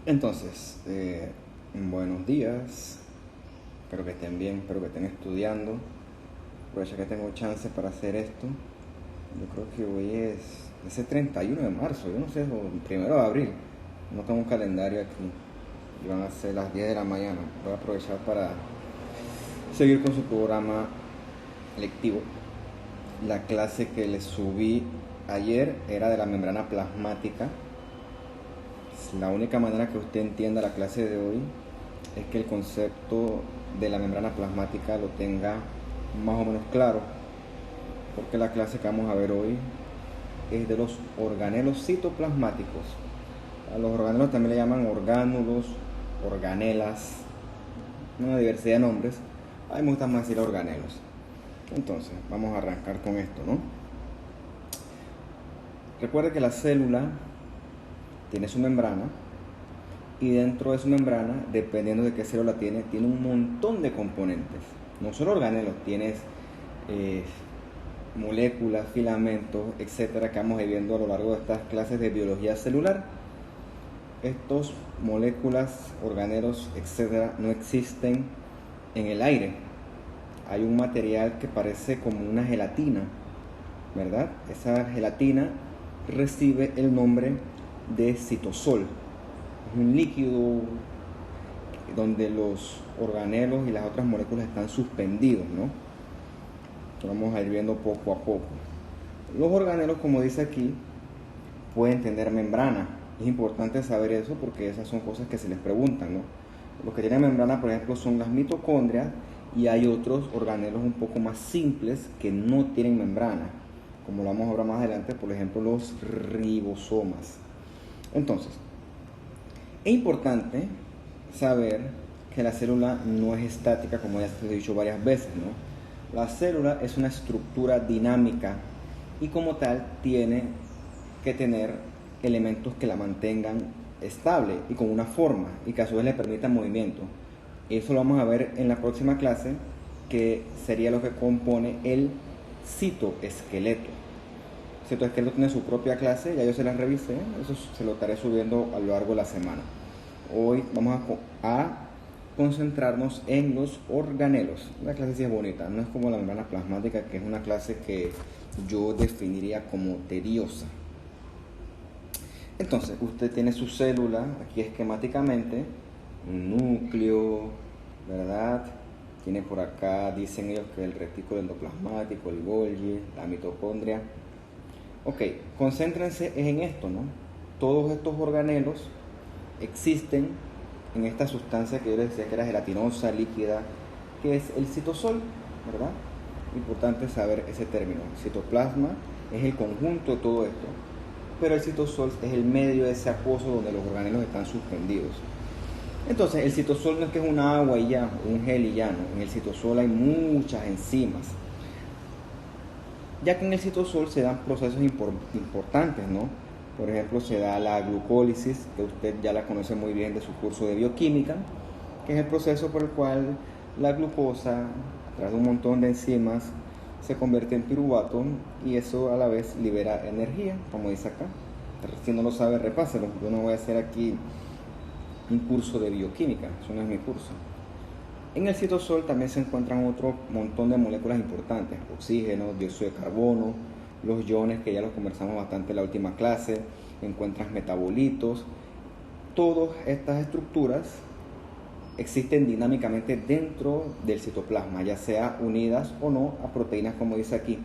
Entonces, buenos días, espero que estén bien, espero que estén estudiando. Aprovecha que tengo chance para hacer esto. Yo creo que hoy es ese 31 de marzo, yo no sé, o 1 de abril. No tengo un calendario aquí y van a ser las 10 de la mañana. Voy a aprovechar para seguir con su programa lectivo. La clase que les subí ayer era de la membrana plasmática. La única manera que usted entienda la clase de hoy es que el concepto de la membrana plasmática lo tenga más o menos claro, porque la clase que vamos a ver hoy es de los organelos citoplasmáticos. A los organelos también le llaman orgánulos, organelas, una diversidad de nombres. A mí me gusta más decir organelos. Entonces, vamos a arrancar con esto, ¿no? Recuerde que la célula tiene su membrana y dentro de su membrana, dependiendo de qué célula tiene un montón de componentes. No solo organelos, tienes moléculas, filamentos, etcétera, que vamos viendo a lo largo de estas clases de biología celular. Estos moléculas, organelos, etcétera, no existen en el aire. Hay un material que parece como una gelatina, ¿verdad? Esa gelatina recibe el nombre de citosol. Es un líquido donde los organelos y las otras moléculas están suspendidos, ¿no? Lo vamos a ir viendo poco a poco. Los organelos, como dice aquí, pueden tener membrana. Es importante saber eso porque esas son cosas que se les preguntan, ¿no? Los que tienen membrana, por ejemplo, son las mitocondrias, y hay otros organelos un poco más simples que no tienen membrana, como lo vamos a ver más adelante, por ejemplo, los ribosomas. Entonces, es importante saber que la célula no es estática, como ya se he dicho varias veces, ¿no? La célula es una estructura dinámica y como tal tiene que tener elementos que la mantengan estable y con una forma y que a su vez le permitan movimiento. Eso lo vamos a ver en la próxima clase, que sería lo que compone el citoesqueleto. El citoesqueleto tiene su propia clase, ya yo se las revisé, eso se lo estaré subiendo a lo largo de la semana. Hoy vamos a concentrarnos en los organelos. La clase sí es bonita, no es como la membrana plasmática, que es una clase que yo definiría como tediosa. Entonces, usted tiene su célula aquí esquemáticamente, un núcleo, ¿verdad? Tiene por acá, dicen ellos que el retículo endoplasmático, el Golgi, la mitocondria. Ok, concéntrense en esto, ¿no? Todos estos organelos existen en esta sustancia que yo les decía que era gelatinosa, líquida, que es el citosol, ¿verdad? Importante saber ese término. El citoplasma es el conjunto de todo esto, pero el citosol es el medio de ese acuoso donde los organelos están suspendidos. Entonces, el citosol no es que es una agua y ya, un gel y ya, no. En el citosol hay muchas enzimas, ya que en el citosol se dan procesos importantes, ¿no? Por ejemplo, se da la glucólisis, que usted ya la conoce muy bien de su curso de bioquímica, que es el proceso por el cual la glucosa, a través de un montón de enzimas, se convierte en piruvato y eso a la vez libera energía, como dice acá. Si no lo sabe, repáselo. Yo no voy a hacer aquí un curso de bioquímica, eso no es mi curso. En el citosol también se encuentran otro montón de moléculas importantes: oxígeno, dióxido de carbono, los iones, que ya los conversamos bastante en la última clase, encuentras metabolitos. Todas estas estructuras existen dinámicamente dentro del citoplasma, ya sea unidas o no a proteínas, como dice aquí,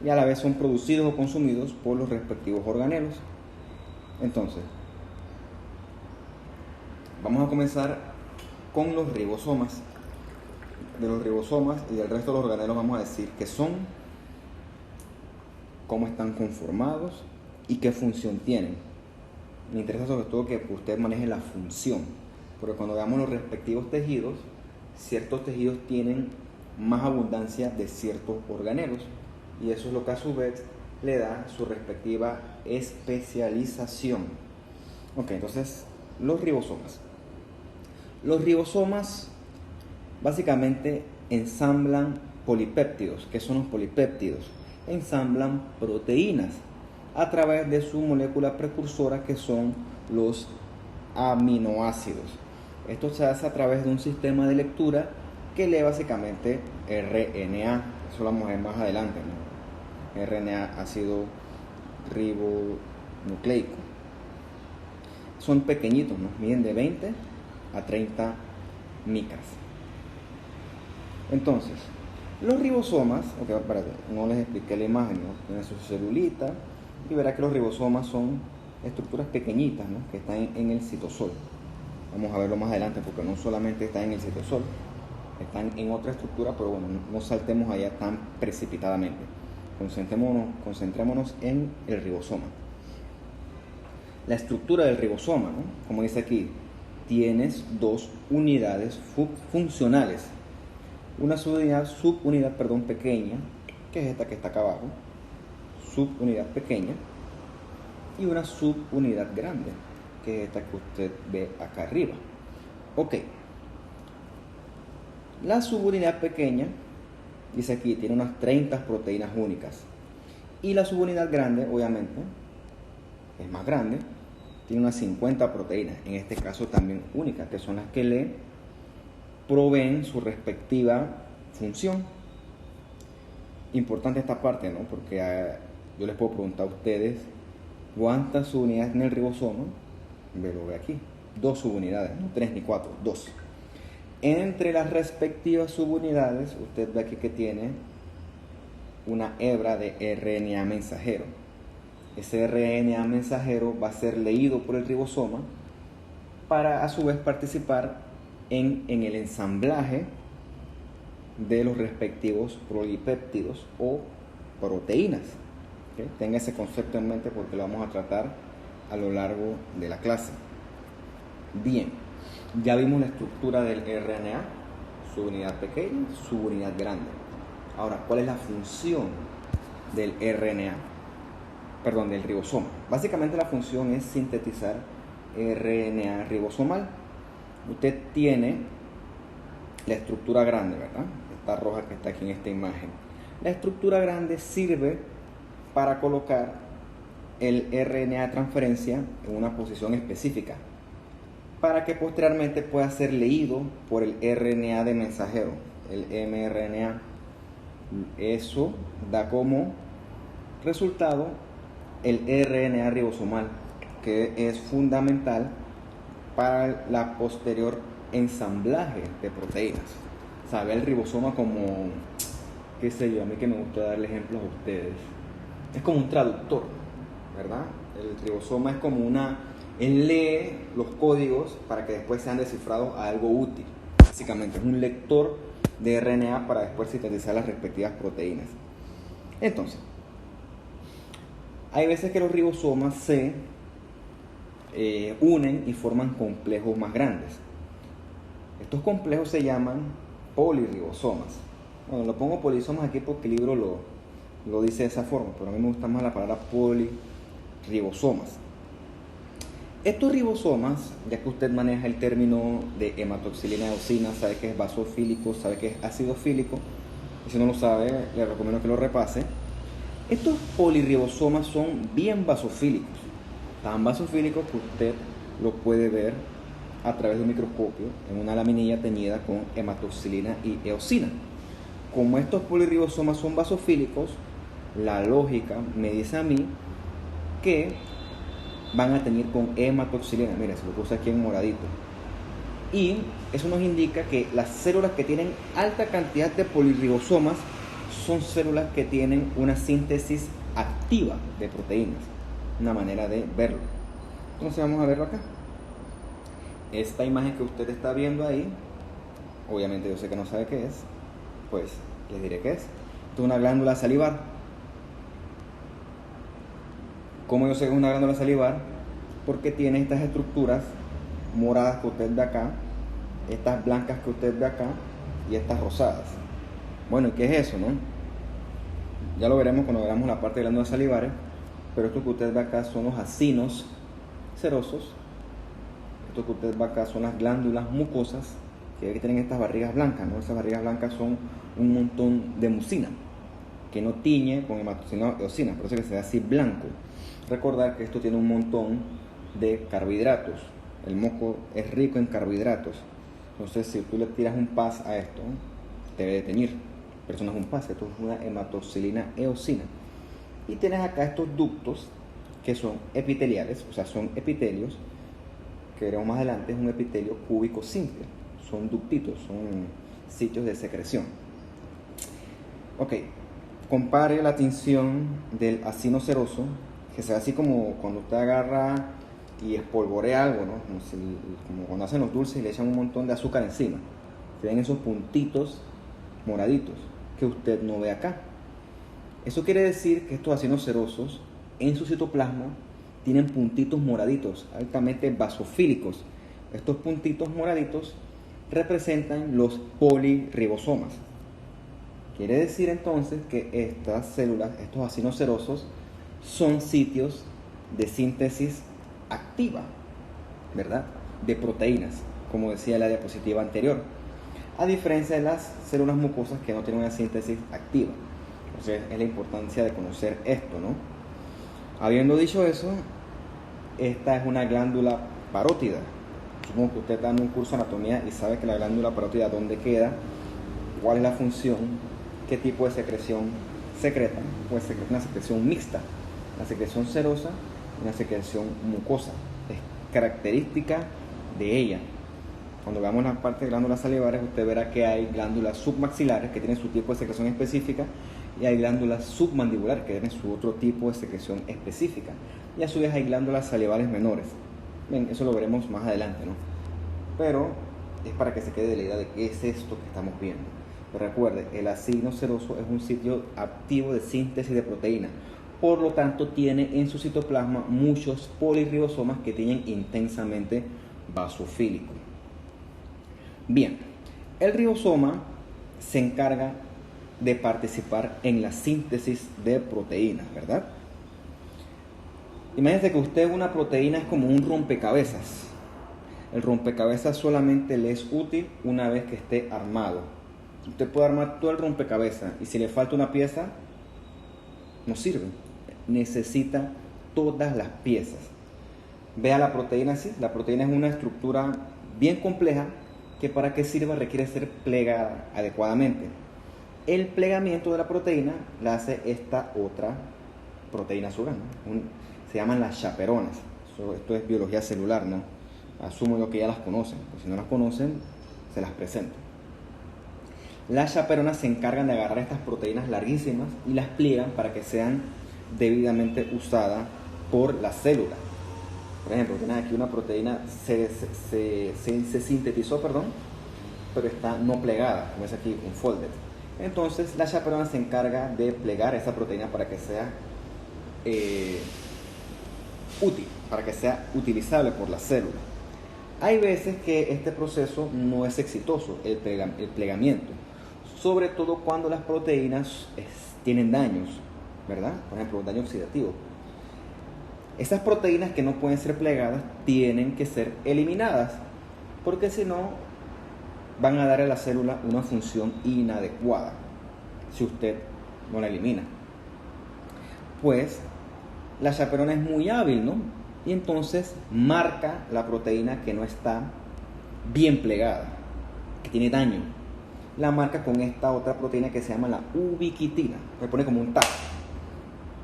y a la vez son producidos o consumidos por los respectivos organelos. Entonces, vamos a comenzar con los ribosomas. De los ribosomas y del resto de los organelos vamos a decir qué son, cómo están conformados y qué función tienen. Me interesa sobre todo que usted maneje la función, porque cuando veamos los respectivos tejidos, ciertos tejidos tienen más abundancia de ciertos organelos y eso es lo que a su vez le da su respectiva especialización. Ok, entonces los ribosomas. Los ribosomas básicamente ensamblan polipéptidos. ¿Qué son los polipéptidos? Ensamblan proteínas a través de su molécula precursora, que son los aminoácidos. Esto se hace a través de un sistema de lectura que lee básicamente RNA. Eso lo vamos a ver más adelante, ¿no? RNA, ácido ribonucleico. Son pequeñitos, ¿no? Miden de 20 a 30 micras. Entonces, los ribosomas, no les expliqué la imagen, ¿no? Tienen su celulita y verá que los ribosomas son estructuras pequeñitas, ¿no? Que están en el citosol. Vamos a verlo más adelante porque no solamente están en el citosol, están en otra estructura, pero bueno, no saltemos allá tan precipitadamente. Concentrémonos en el ribosoma. La estructura del ribosoma, ¿no? Como dice aquí, tienes dos unidades funcionales. Una subunidad pequeña, que es esta que está acá abajo, subunidad pequeña, y una subunidad grande, que es esta que usted ve acá arriba. Ok, la subunidad pequeña, dice aquí, tiene unas 30 proteínas únicas, y la subunidad grande, obviamente, es más grande, tiene unas 50 proteínas, en este caso también únicas, que son las que le proveen su respectiva función. Importante esta parte, ¿no? Porque yo les puedo preguntar a ustedes cuántas subunidades tiene el ribosoma. Lo ve aquí, 2 subunidades, no 3 ni 4, 2. Entre las respectivas subunidades, usted ve aquí que tiene una hebra de RNA mensajero. Ese RNA mensajero va a ser leído por el ribosoma para a su vez participar en el ensamblaje de los respectivos polipéptidos o proteínas. ¿Okay? Tenga ese concepto en mente porque lo vamos a tratar a lo largo de la clase. Bien, ya vimos la estructura del RNA, subunidad pequeña, subunidad grande. Ahora, ¿cuál es la función del RNA? Perdón, del ribosoma. Básicamente la función es sintetizar RNA ribosomal. Usted tiene la estructura grande, ¿verdad? Esta roja que está aquí en esta imagen. La estructura grande sirve para colocar el RNA de transferencia en una posición específica para que posteriormente pueda ser leído por el RNA de mensajero, el mRNA. Eso da como resultado el RNA ribosomal, que es fundamental para la posterior ensamblaje de proteínas. Sabe el ribosoma como, qué sé yo, a mí que me gusta darle ejemplos a ustedes, es como un traductor, ¿verdad? El ribosoma es como él lee los códigos para que después sean descifrados a algo útil. Básicamente es un lector de RNA para después sintetizar las respectivas proteínas. Entonces, hay veces que los ribosomas se unen y forman complejos más grandes. Estos complejos se llaman poliribosomas. Bueno, lo pongo poliribosomas aquí porque el libro lo dice de esa forma, pero a mí me gusta más la palabra poliribosomas. Estos ribosomas, ya que usted maneja el término de hematoxilina eosina, sabe que es basofílico, sabe que es ácido fílico, y si no lo sabe, le recomiendo que lo repase. Estos poliribosomas son bien basofílicos, tan basofílicos que usted lo puede ver a través de un microscopio en una laminilla teñida con hematoxilina y eosina. Como estos poliribosomas son basofílicos, la lógica me dice a mí que van a tener con hematoxilina. Mira, se lo puse aquí en moradito. Y eso nos indica que las células que tienen alta cantidad de poliribosomas son células que tienen una síntesis activa de proteínas. Una manera de verlo. Entonces vamos a verlo acá. Esta imagen que usted está viendo ahí, obviamente yo sé que no sabe qué es, pues les diré qué es. Esto es una glándula salivar. ¿Cómo yo sé que es una glándula salivar? Porque tiene estas estructuras moradas que usted ve acá, estas blancas que usted ve acá y estas rosadas. Bueno, ¿y qué es eso, no? Ya lo veremos cuando veamos la parte de glándulas salivares, pero esto que usted ve acá son los acinos serosos. Esto que usted ve acá son las glándulas mucosas que tienen estas barrigas blancas, ¿no? Esas barrigas blancas son un montón de mucina que no tiñe con hematoxilina o eosina, por eso que se ve así blanco. Recordar que esto tiene un montón de carbohidratos, El moco es rico en carbohidratos. Entonces, si tú le tiras un PAS a esto, te debe teñir. Pero eso no es un PAS, esto es una hematoxilina eosina. Y tienes acá estos ductos que son epiteliales, o sea, son epitelios, que veremos más adelante, es un epitelio cúbico simple. Son ductitos, son sitios de secreción. Ok, compare la tinción del acino ceroso, que se ve así como cuando usted agarra y espolvorea algo, ¿no? Como cuando hacen los dulces y le echan un montón de azúcar encima. Se ven esos puntitos moraditos que usted no ve acá. Eso quiere decir que estos acinos cerosos en su citoplasma tienen puntitos moraditos, altamente basofílicos. Estos puntitos moraditos representan los poliribosomas. Quiere decir entonces que estas células, estos acinos cerosos, son sitios de síntesis activa, ¿verdad? De proteínas, como decía la diapositiva anterior, a diferencia de las células mucosas que no tienen una síntesis activa. Entonces es la importancia de conocer esto, ¿no? Habiendo dicho eso, esta es una glándula parótida. Supongo que usted está en un curso de anatomía y sabe que la glándula parótida dónde queda, cuál es la función, qué tipo de secreción secreta. Pues secreta una secreción mixta, la secreción serosa y una secreción mucosa. Es característica de ella. Cuando veamos la parte de glándulas salivares, usted verá que hay glándulas submaxilares que tienen su tipo de secreción específica y hay glándulas submandibulares que tienen su otro tipo de secreción específica. Y a su vez hay glándulas salivares menores. Bien, eso lo veremos más adelante, ¿no? Pero es para que se quede de la idea de qué es esto que estamos viendo. Pero recuerde, el acino ceroso es un sitio activo de síntesis de proteína. Por lo tanto, tiene en su citoplasma muchos poliribosomas que tienen intensamente basofílico. Bien, el ribosoma se encarga de participar en la síntesis de proteínas, ¿verdad? Imagínense que usted una proteína es como un rompecabezas. El rompecabezas solamente le es útil una vez que esté armado. Usted puede armar todo el rompecabezas y si le falta una pieza, no sirve. Necesita todas las piezas. Vea la proteína así. La proteína es una estructura bien compleja que para que sirva requiere ser plegada adecuadamente. El plegamiento de la proteína la hace esta otra proteína azul, ¿no? Se llaman las chaperonas. Esto es biología celular, ¿no? Asumo yo que ya las conocen, pues si no las conocen, se las presento. Las chaperonas se encargan de agarrar estas proteínas larguísimas y las pliegan para que sean debidamente usadas por la célula. Por ejemplo, tienen aquí una proteína, se sintetizó, pero está no plegada, como es aquí, un folded. Entonces, la chaperona se encarga de plegar esa proteína para que sea útil, para que sea utilizable por la célula. Hay veces que este proceso no es exitoso, el plegamiento, sobre todo cuando las proteínas tienen daños, ¿verdad? Por ejemplo, un daño oxidativo. Esas proteínas que no pueden ser plegadas tienen que ser eliminadas, porque si no, van a dar a la célula una función inadecuada si usted no la elimina. Pues la chaperona es muy hábil, ¿no? Y entonces marca la proteína que no está bien plegada, que tiene daño. La marca con esta otra proteína que se llama la ubiquitina. Le pone como un tag.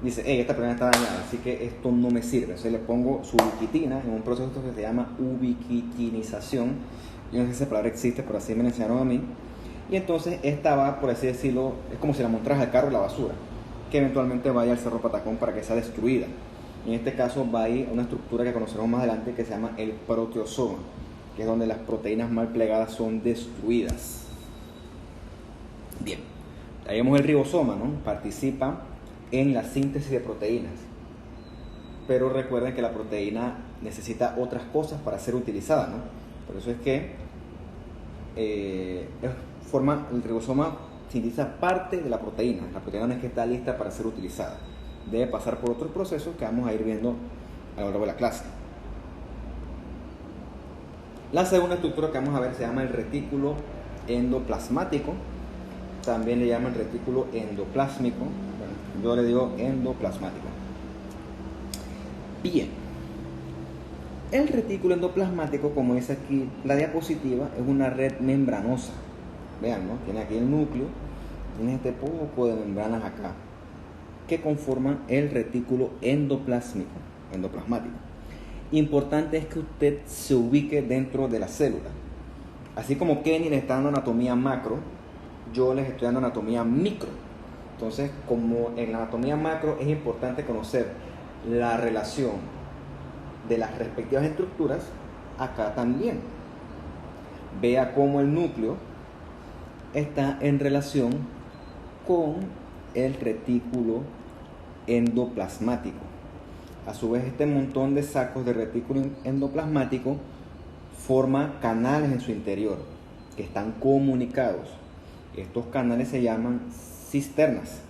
Dice, esta proteína está dañada, así que esto no me sirve. Entonces le pongo su ubiquitina en un proceso que se llama ubiquitinización. Yo no sé si esa palabra existe, pero así me la enseñaron a mí. Y entonces esta va, por así decirlo, es como si la montaras al carro de la basura, que eventualmente vaya al Cerro Patacón para que sea destruida. En este caso va a ir a una estructura que conoceremos más adelante que se llama el proteosoma, que es donde las proteínas mal plegadas son destruidas. Bien, ahí vemos el ribosoma, ¿no? Participa en la síntesis de proteínas. Pero recuerden que la proteína necesita otras cosas para ser utilizada, ¿no? Por eso es que el ribosoma sintetiza parte de la proteína. La proteína no es que está lista para ser utilizada. Debe pasar por otros procesos que vamos a ir viendo a lo largo de la clase. La segunda estructura que vamos a ver se llama el retículo endoplasmático. También le llaman retículo endoplásmico. Bueno, yo le digo endoplasmático. Bien. El retículo endoplasmático, como dice aquí la diapositiva, es una red membranosa. Vean, ¿no? Tiene aquí el núcleo, tiene este poco de membranas acá, que conforman el retículo endoplasmático. Importante es que usted se ubique dentro de la célula. Así como Kenny les está dando anatomía macro, yo les estoy dando anatomía micro. Entonces, como en la anatomía macro es importante conocer la relación de las respectivas estructuras, acá también. Vea cómo el núcleo está en relación con el retículo endoplasmático. A su vez, este montón de sacos de retículo endoplasmático forma canales en su interior que están comunicados. Estos canales se llaman cisternas.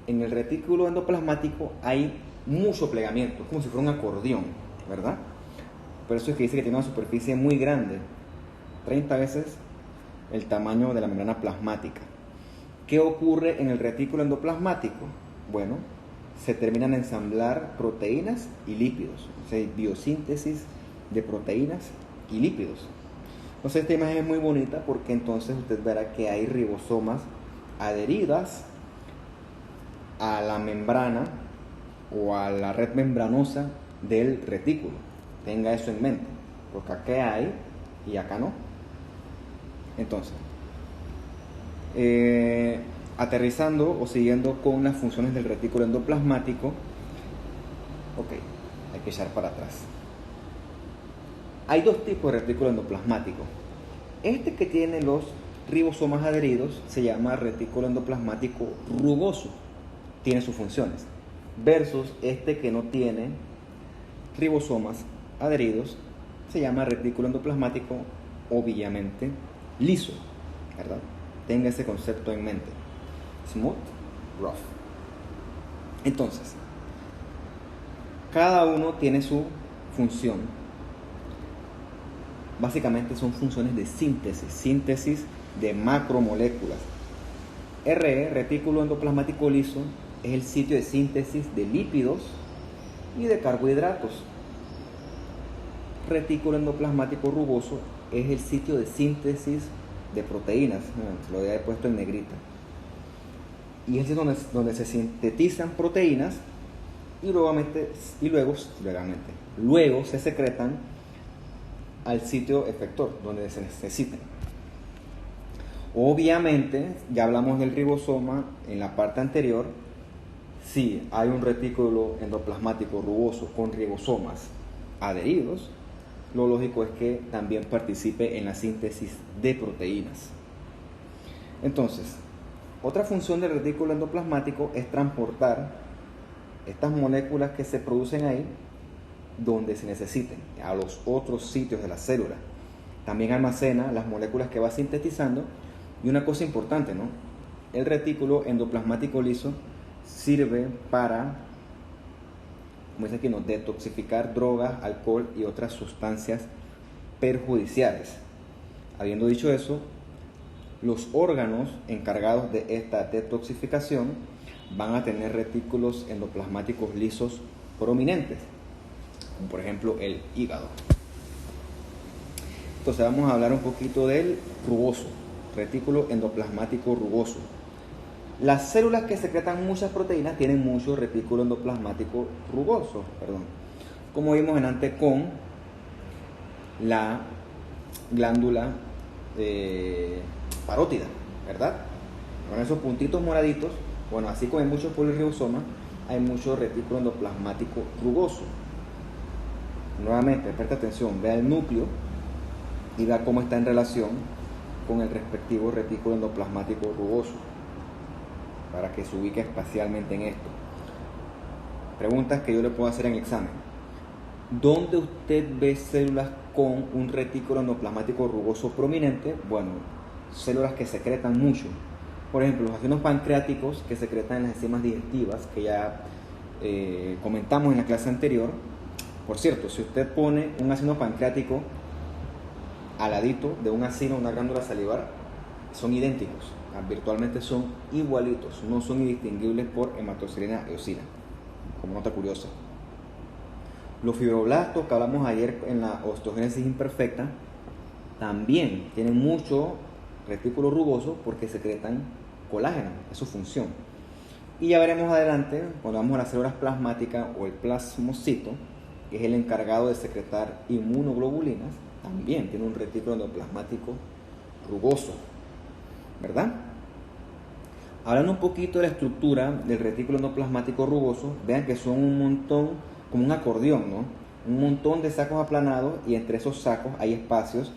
En el retículo endoplasmático hay mucho plegamiento, como si fuera un acordeón, ¿verdad? Por eso es que dice que tiene una superficie muy grande, 30 veces el tamaño de la membrana plasmática. ¿Qué ocurre en el retículo endoplasmático? Bueno, se terminan de ensamblar proteínas y lípidos, o sea, hay biosíntesis de proteínas y lípidos. Entonces esta imagen es muy bonita porque entonces usted verá que hay ribosomas adheridas a la membrana o a la red membranosa del retículo. Tenga eso en mente, porque acá hay y acá no. Entonces, aterrizando o siguiendo con las funciones del retículo endoplasmático, ok, hay que echar para atrás. Hay dos tipos de retículo endoplasmático. Este que tiene los ribosomas adheridos se llama retículo endoplasmático rugoso, tiene sus funciones, versus este que no tiene ribosomas adheridos se llama retículo endoplasmático obviamente liso, ¿verdad? Tenga ese concepto en mente. Smooth, rough. Entonces, cada uno tiene su función. Básicamente son funciones de síntesis de macromoléculas. RE, retículo endoplasmático liso, es el sitio de síntesis de lípidos y de carbohidratos. Retículo endoplasmático rugoso es el sitio de síntesis de proteínas, lo había puesto en negrita. Y es donde se sintetizan proteínas y luego se secretan al sitio efector, donde se necesitan. Obviamente, ya hablamos del ribosoma en la parte anterior. Si hay un retículo endoplasmático rugoso con ribosomas adheridos, lo lógico es que también participe en la síntesis de proteínas. Entonces, otra función del retículo endoplasmático es transportar estas moléculas que se producen ahí donde se necesiten, a los otros sitios de la célula. También almacena las moléculas que va sintetizando. Y una cosa importante, ¿no? El retículo endoplasmático liso sirve para, como dice aquí, ¿no?, detoxificar drogas, alcohol y otras sustancias perjudiciales. Habiendo dicho eso, los órganos encargados de esta detoxificación van a tener retículos endoplasmáticos lisos prominentes, como por ejemplo el hígado. Entonces vamos a hablar un poquito del rugoso, retículo endoplasmático rugoso. Las células que secretan muchas proteínas tienen mucho retículo endoplasmático rugoso, como vimos antes con la glándula parótida, ¿verdad? Con esos puntitos moraditos, bueno, así como hay muchos polirribosomas, hay mucho retículo endoplasmático rugoso. Nuevamente, presta atención, vea el núcleo y vea cómo está en relación con el respectivo retículo endoplasmático rugoso, para que se ubique espacialmente en esto. Preguntas que yo le puedo hacer en el examen. ¿Dónde usted ve células con un retículo endoplasmático rugoso prominente? Bueno, células que secretan mucho. Por ejemplo, los ácidos pancreáticos que secretan en las enzimas digestivas, que ya comentamos en la clase anterior. Por cierto, si usted pone un ácido pancreático al ladito de un acino, una glándula salivar, son idénticos, virtualmente son igualitos, no son indistinguibles por hematocilina eosina, como nota curiosa. Los fibroblastos que hablamos ayer en la osteogénesis imperfecta también tienen mucho retículo rugoso porque secretan colágeno, es su función. Y ya veremos adelante, cuando vamos a las células plasmáticas o el plasmocito, que es el encargado de secretar inmunoglobulinas, también tiene un retículo endoplasmático rugoso, ¿verdad? Hablando un poquito de la estructura del retículo endoplasmático rugoso, vean que son un montón, como un acordeón, ¿no? Un montón de sacos aplanados, y entre esos sacos hay espacios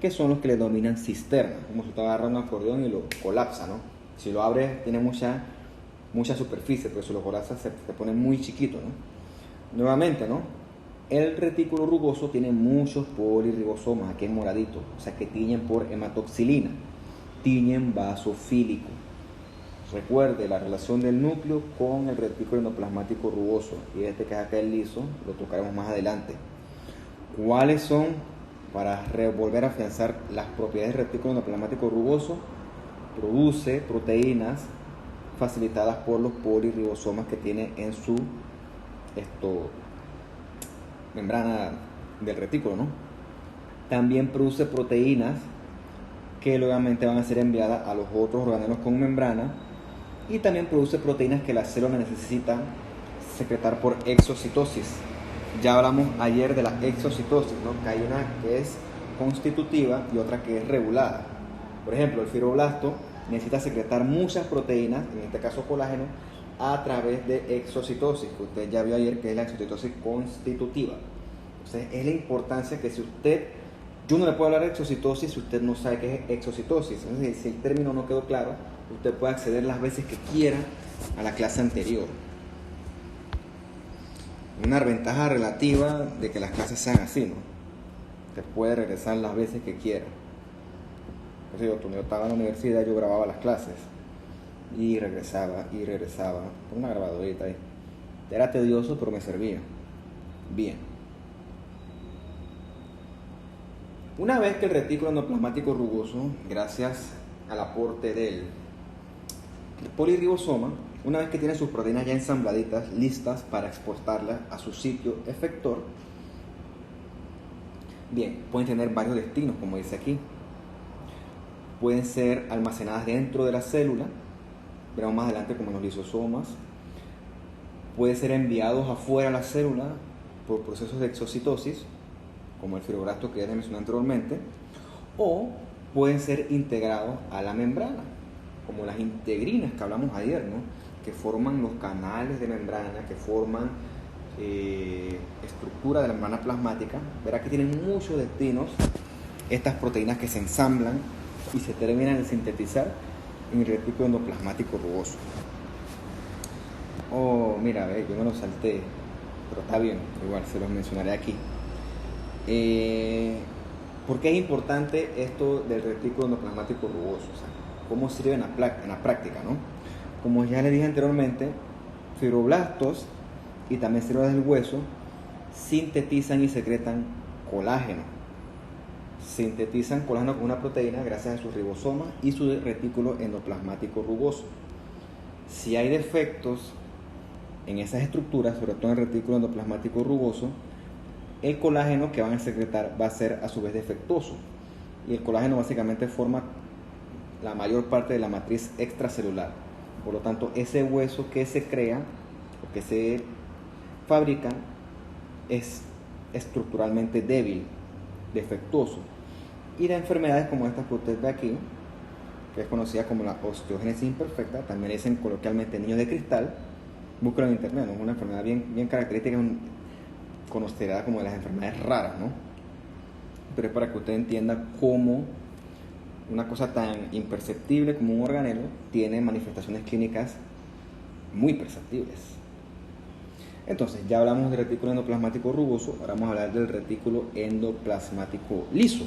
que son los que le denominan cisternas, como si usted agarra un acordeón y lo colapsa, ¿no? Si lo abre tiene mucha superficie, pero si lo colapsa se pone muy chiquito, ¿no? Nuevamente, ¿no? El retículo rugoso tiene muchos poliribosomas, aquí en moradito, o sea que tiñen por hematoxilina, tiñen basofílico. Recuerde la relación del núcleo con el retículo endoplasmático rugoso, y este que es acá el liso, lo tocaremos más adelante. ¿Cuáles son, para volver a afianzar las propiedades del retículo endoplasmático rugoso? Produce proteínas facilitadas por los poliribosomas que tiene en su membrana del retículo, ¿no? También produce proteínas que obviamente van a ser enviadas a los otros organelos con membrana, y también produce proteínas que la célula necesita secretar por exocitosis. Ya hablamos ayer de la exocitosis, ¿no? Que hay una que es constitutiva y otra que es regulada. Por ejemplo, el fibroblasto necesita secretar muchas proteínas, en este caso colágeno, a través de exocitosis, que usted ya vio ayer que es la exocitosis constitutiva. Entonces, es la importancia que yo no le puedo hablar de exocitosis si usted no sabe qué es exocitosis. Entonces, si el término no quedó claro, usted puede acceder las veces que quiera a la clase anterior. Una ventaja relativa de que las clases sean así, ¿no? Usted puede regresar las veces que quiera. Por eso cuando yo estaba en la universidad, yo grababa las clases y regresaba con una grabadorita ahí. Era tedioso, pero me servía. Bien. Una vez que el retículo endoplasmático rugoso, gracias al aporte del polirribosoma, una vez que tiene sus proteínas ya ensambladitas, listas para exportarlas a su sitio efector, bien, pueden tener varios destinos, como dice aquí. Pueden ser almacenadas dentro de la célula, veremos más adelante como en los lisosomas. Pueden ser enviados afuera de la célula por procesos de exocitosis, como el fibroblasto que ya les mencioné anteriormente, o pueden ser integrados a la membrana, como las integrinas que hablamos ayer, ¿no? Que forman los canales de membrana, que forman estructura de la membrana plasmática. Verá que tienen muchos destinos estas proteínas que se ensamblan y se terminan de sintetizar en el retículo endoplasmático rugoso. Oh, mira, yo me lo salté, pero está bien, igual se los mencionaré aquí. ¿Por qué es importante esto del retículo endoplasmático rugoso? O sea, ¿cómo sirve en la práctica, ¿no? Como ya les dije anteriormente, fibroblastos y también células del hueso sintetizan y secretan colágeno. Sintetizan colágeno con una proteína gracias a sus ribosomas y su retículo endoplasmático rugoso. Si hay defectos en esas estructuras, sobre todo en el retículo endoplasmático rugoso, el colágeno que van a secretar va a ser a su vez defectuoso, y el colágeno básicamente forma la mayor parte de la matriz extracelular. Por lo tanto, ese hueso que se crea o que se fabrica es estructuralmente débil, defectuoso, y las enfermedades como estas que usted ve aquí, que es conocida como la osteogénesis imperfecta, también le dicen coloquialmente niños de cristal. Búsquelo en internet, ¿no? Es una enfermedad bien característica, considerada como de las enfermedades raras, ¿no? Pero es para que usted entienda cómo una cosa tan imperceptible como un organelo tiene manifestaciones clínicas muy perceptibles. Entonces, ya hablamos del retículo endoplasmático rugoso, ahora vamos a hablar del retículo endoplasmático liso.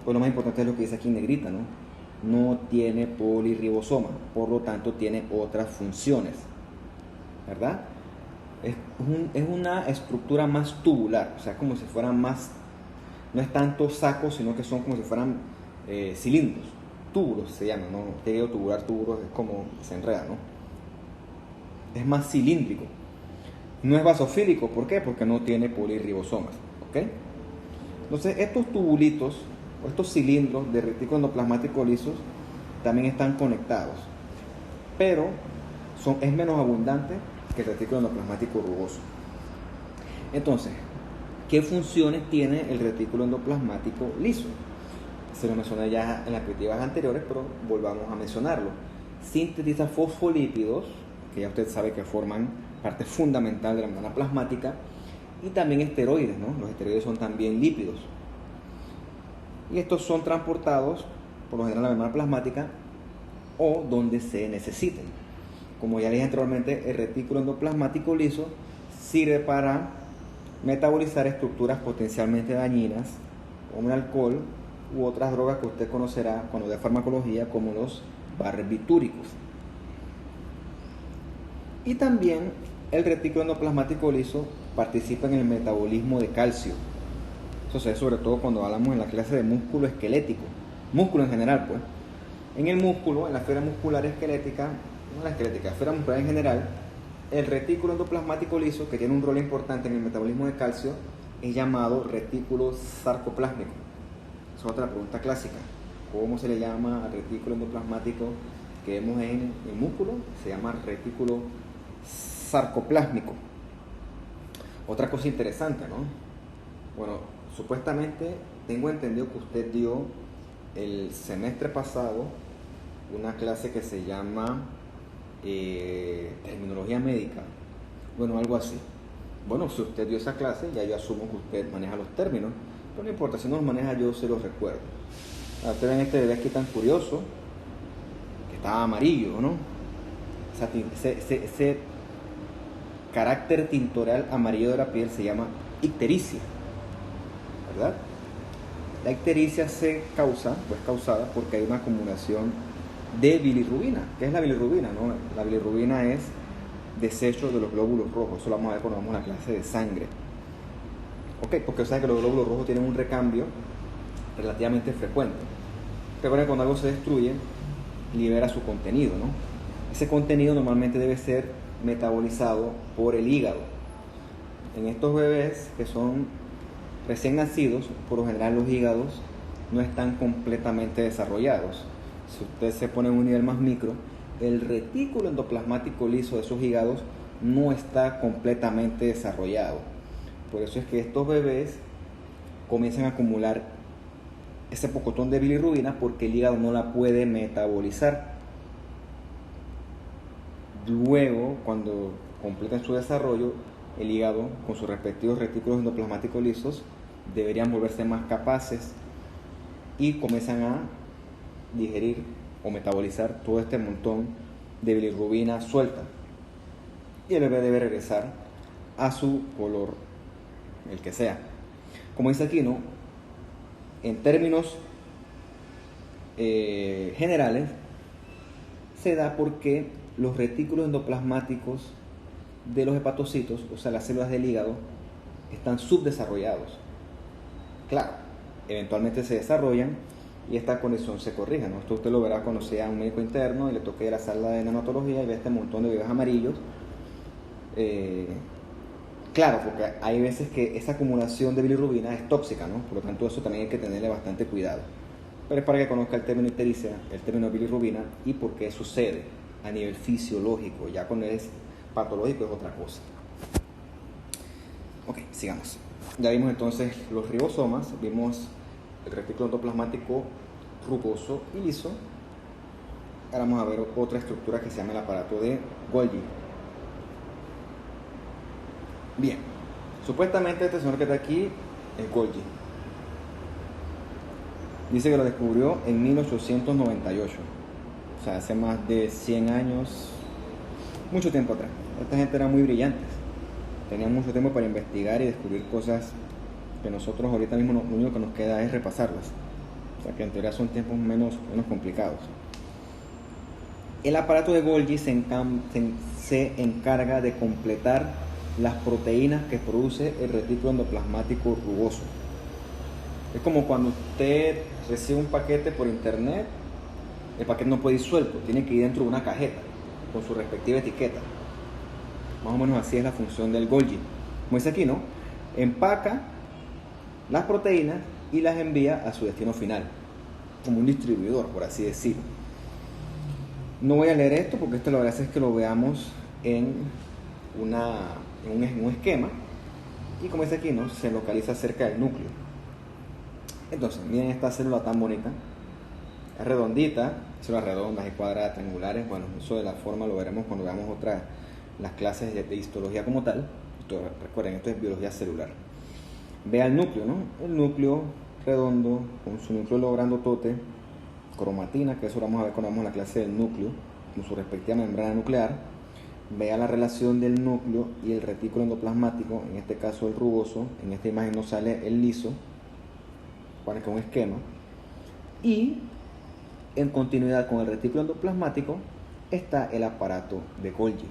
Pues lo más importante es lo que dice aquí en negrita, ¿no? No tiene polirribosoma, por lo tanto tiene otras funciones, ¿verdad? Es una estructura más tubular, o sea, como si fueran más, no es tanto sacos, sino que son como si fueran cilindros, túbulos se llaman, ¿no? Te digo tubular, túbulos es como se enreda, ¿no? Es más cilíndrico. No es basofílico, ¿por qué? Porque no tiene polirribosomas, ¿ok? Entonces, estos tubulitos o estos cilindros de retículo endoplasmático lisos también están conectados, pero es menos abundante que el retículo endoplasmático rugoso. Entonces, ¿qué funciones tiene el retículo endoplasmático liso? Se lo mencioné ya en las diapositivas anteriores, pero volvamos a mencionarlo. Sintetiza fosfolípidos, que ya usted sabe que forman parte fundamental de la membrana plasmática, y también esteroides, ¿no? Los esteroides son también lípidos. Y estos son transportados, por lo general, en la membrana plasmática o donde se necesiten. Como ya les dije anteriormente, el retículo endoplasmático liso sirve para metabolizar estructuras potencialmente dañinas, como el alcohol u otras drogas que usted conocerá cuando de farmacología, como los barbitúricos. Y también el retículo endoplasmático liso participa en el metabolismo de calcio. Eso se ve sobre todo cuando hablamos en la clase de músculo esquelético, músculo en general, pues. En el músculo, en la esfera muscular esquelética, no la esquelética, la esfera muscular en general, el retículo endoplasmático liso, que tiene un rol importante en el metabolismo de calcio, es llamado retículo sarcoplásmico. Esa es otra pregunta clásica. ¿Cómo se le llama al retículo endoplasmático que vemos en el músculo? Se llama retículo sarcoplásmico. Otra cosa interesante, ¿no? Bueno, supuestamente tengo entendido que usted dio el semestre pasado una clase que se llama terminología médica, bueno, algo así. Bueno, si usted dio esa clase, ya yo asumo que usted maneja los términos, pero no importa, si no los maneja yo se los recuerdo. Ahora, ustedes ven este bebé aquí tan curioso, que está amarillo, ¿no? Ese carácter tintoral amarillo de la piel se llama ictericia, ¿verdad? La ictericia es causada porque hay una acumulación de bilirrubina. ¿Qué es la bilirrubina? ¿No? La bilirrubina es desecho de los glóbulos rojos. Eso lo vamos a ver cuando vamos a la clase de sangre. Ok, porque saben que los glóbulos rojos tienen un recambio relativamente frecuente. Recuerden que cuando algo se destruye, libera su contenido, ¿no? Ese contenido normalmente debe ser metabolizado por el hígado. En estos bebés que son recién nacidos, por lo general los hígados no están completamente desarrollados. Si usted se pone en un nivel más micro, el retículo endoplasmático liso de esos hígados no está completamente desarrollado. Por eso es que estos bebés comienzan a acumular ese pocotón de bilirrubina porque el hígado no la puede metabolizar. Luego, cuando completen su desarrollo, el hígado, con sus respectivos retículos endoplasmáticos lisos, deberían volverse más capaces y comienzan a digerir o metabolizar todo este montón de bilirrubina suelta. Y el bebé debe regresar a su color, el que sea. Como dice aquí, ¿no? En términos generales, se da porque los retículos endoplasmáticos de los hepatocitos, o sea, las células del hígado, están subdesarrollados. Claro, eventualmente se desarrollan y esta condición se corrige, ¿no? Esto usted lo verá cuando sea un médico interno y le toque la sala de neonatología y ve este montón de bebés amarillos. Claro, porque hay veces que esa acumulación de bilirrubina es tóxica, ¿no? Por lo tanto, eso también hay que tenerle bastante cuidado. Pero es para que conozca el término ictericia, el término bilirrubina y por qué sucede a nivel fisiológico. Ya cuando es patológico es otra cosa. Ok, sigamos. Ya vimos entonces los ribosomas, vimos el retículo endoplasmático rugoso y liso. Ahora vamos a ver otra estructura que se llama el aparato de Golgi. Bien, supuestamente este señor que está aquí es Golgi. Dice que lo descubrió en 1898, o sea, hace más de 100 años, mucho tiempo atrás. Esta gente era muy brillantes, tenían mucho tiempo para investigar y descubrir cosas que nosotros ahorita mismo lo único que nos queda es repasarlas. O sea, que en teoría son tiempos menos complicados. El aparato de Golgi se encarga de completar las proteínas que produce el retículo endoplasmático rugoso. Es como cuando usted recibe un paquete por internet, el paquete no puede ir suelto, tiene que ir dentro de una cajeta con su respectiva etiqueta. Más o menos así es la función del Golgi. Como dice aquí, ¿no? Empaca las proteínas y las envía a su destino final, como un distribuidor, por así decirlo. No voy a leer esto porque esto lo que hace es que lo veamos en un esquema, y como dice aquí, ¿no? Se localiza cerca del núcleo. Entonces, miren esta célula tan bonita, es redondita, células redondas y cuadradas, triangulares. Bueno, eso de la forma lo veremos cuando veamos las clases de histología como tal. Recuerden, esto es biología celular. Vea el núcleo, ¿no? El núcleo redondo, con su núcleo grandotote, cromatina, que eso lo vamos a ver cuando vamos a la clase del núcleo, con su respectiva membrana nuclear. Vea la relación del núcleo y el retículo endoplasmático, en este caso el rugoso. En esta imagen no sale el liso, para que es un esquema. Y en continuidad con el retículo endoplasmático está el aparato de Golgi.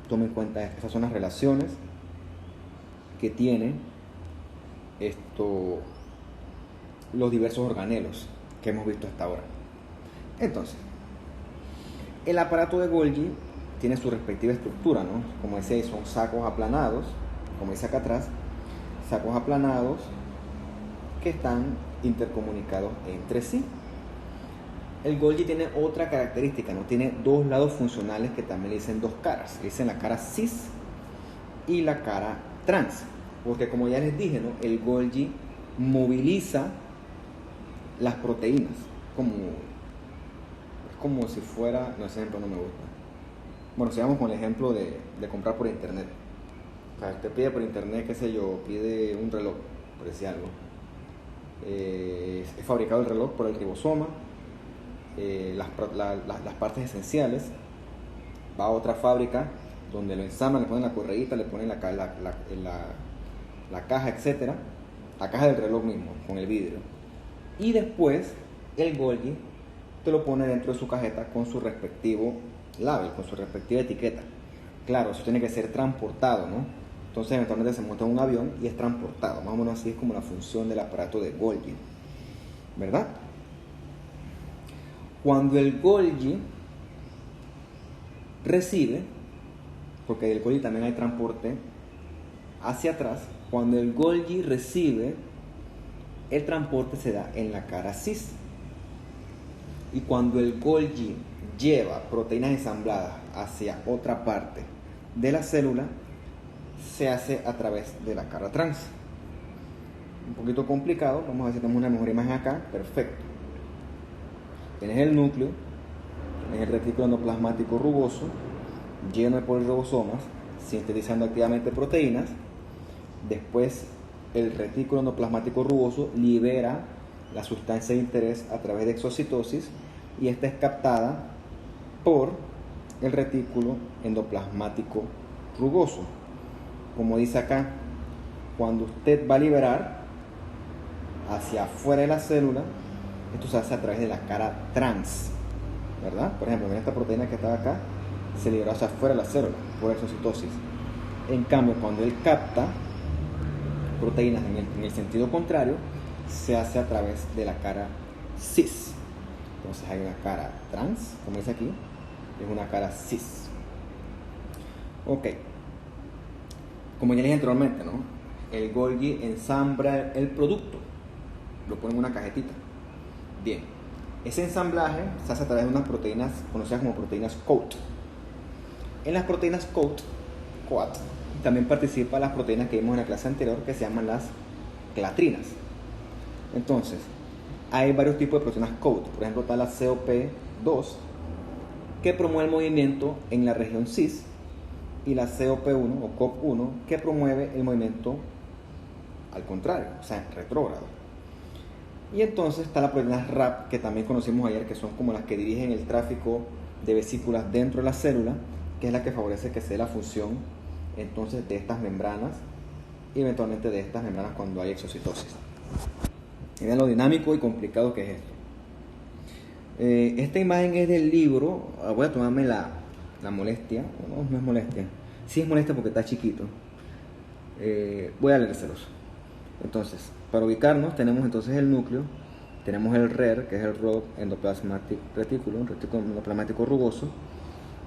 Tomen en cuenta, esas son las relaciones que tienen los diversos organelos que hemos visto hasta ahora. Entonces, el aparato de Golgi tiene su respectiva estructura, ¿no? Como decía, son sacos aplanados, como dice acá atrás, sacos aplanados que están intercomunicados entre sí. El Golgi tiene otra característica, ¿no? Tiene dos lados funcionales que también le dicen dos caras. Le dicen la cara cis y la cara trans. Porque como ya les dije, ¿no? El Golgi moviliza las proteínas. Es como si fuera... No, ese ejemplo no me gusta. Bueno, sigamos con el ejemplo de comprar por internet. O sea, usted pide por internet, qué sé yo, pide un reloj, por decir algo. Es fabricado el reloj por el ribosoma. Las partes esenciales, va a otra fábrica donde lo ensamblan, le ponen la correíta, le ponen la caja, etcétera, la caja del reloj mismo con el vidrio, y después el Golgi te lo pone dentro de su cajeta con su respectivo label, con su respectiva etiqueta. Claro, eso tiene que ser transportado, ¿no? Entonces eventualmente se monta en un avión y es transportado. Más o menos así es como la función del aparato de Golgi, ¿verdad? Cuando el Golgi recibe, porque del Golgi también hay transporte hacia atrás, cuando el Golgi recibe, el transporte se da en la cara cis. Y cuando el Golgi lleva proteínas ensambladas hacia otra parte de la célula, se hace a través de la cara trans. Un poquito complicado, vamos a ver si tenemos una mejor imagen acá. Perfecto. Tienes el núcleo, tienes el retículo endoplasmático rugoso, lleno de poliribosomas, sintetizando activamente proteínas. Después, el retículo endoplasmático rugoso libera la sustancia de interés a través de exocitosis, y esta es captada por el retículo endoplasmático rugoso. Como dice acá, cuando usted va a liberar hacia afuera de la célula, esto se hace a través de la cara trans, ¿verdad? Por ejemplo, esta proteína que estaba acá se liberó hacia afuera de la célula por exocitosis. En cambio, cuando él capta proteínas en el sentido contrario, se hace a través de la cara cis. Entonces hay una cara trans, como dice aquí, es una cara cis. Ok. Como ya dije anteriormente, ¿no? El Golgi ensambla el producto, lo pone en una cajetita. Bien, ese ensamblaje se hace a través de unas proteínas conocidas como proteínas coat. En las proteínas coat también participan las proteínas que vimos en la clase anterior, que se llaman las clatrinas. Entonces, hay varios tipos de proteínas coat. Por ejemplo, está la COP2, que promueve el movimiento en la región cis, y la COP1 o COP1, que promueve el movimiento al contrario, o sea, retrógrado. Y entonces está la proteína RAP, que también conocimos ayer, que son como las que dirigen el tráfico de vesículas dentro de la célula, que es la que favorece que se dé la función entonces de estas membranas y eventualmente de estas membranas cuando hay exocitosis. Y vean lo dinámico y complicado que es esto. Esta imagen es del libro, voy a tomarme la molestia, no es molestia, sí es molestia porque está chiquito. Voy a leérselos. Entonces, para ubicarnos, tenemos entonces el núcleo, tenemos el RER, que es el Rod Endoplasmatic Reticulum, retículo endoplasmático rugoso,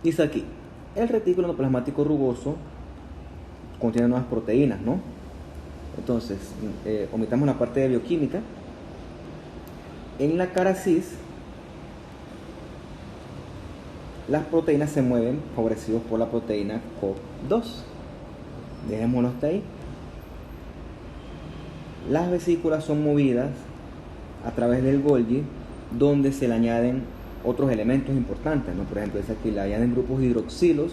y está aquí. El retículo endoplasmático rugoso contiene nuevas proteínas, ¿no? Entonces, omitamos la parte de bioquímica. En la cara cis, las proteínas se mueven favorecidos por la proteína COP2. Dejémoslo hasta ahí. Las vesículas son movidas a través del Golgi, donde se le añaden otros elementos importantes, ¿no? Por ejemplo, aquí le añaden grupos hidroxilos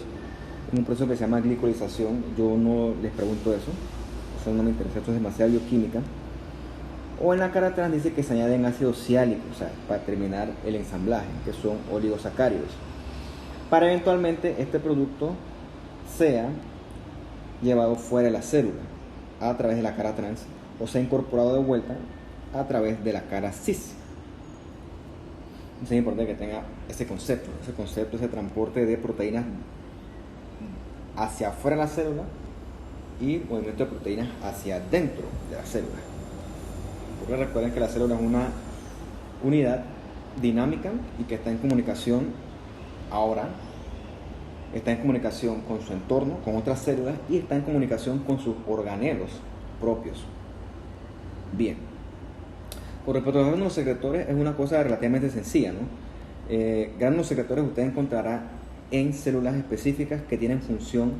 en un proceso que se llama glicolización. Yo no les pregunto eso no me interesa, esto es demasiada bioquímica. O en la cara trans dice que se añaden ácidos siálicos, o sea, para terminar el ensamblaje, que son oligosacáridos, para eventualmente este producto sea llevado fuera de la célula a través de la cara trans o sea incorporado de vuelta a través de la cara cis. Es importante que tenga ese concepto, ese transporte de proteínas hacia afuera de la célula y movimiento de proteínas hacia dentro de la célula. Porque recuerden que la célula es una unidad dinámica y que está en comunicación ahora, está en comunicación con su entorno, con otras células y está en comunicación con sus organelos propios. Bien. Con respecto a los gránulos secretores, es una cosa relativamente sencilla, ¿no? Gránulos secretores usted encontrará en células específicas que tienen función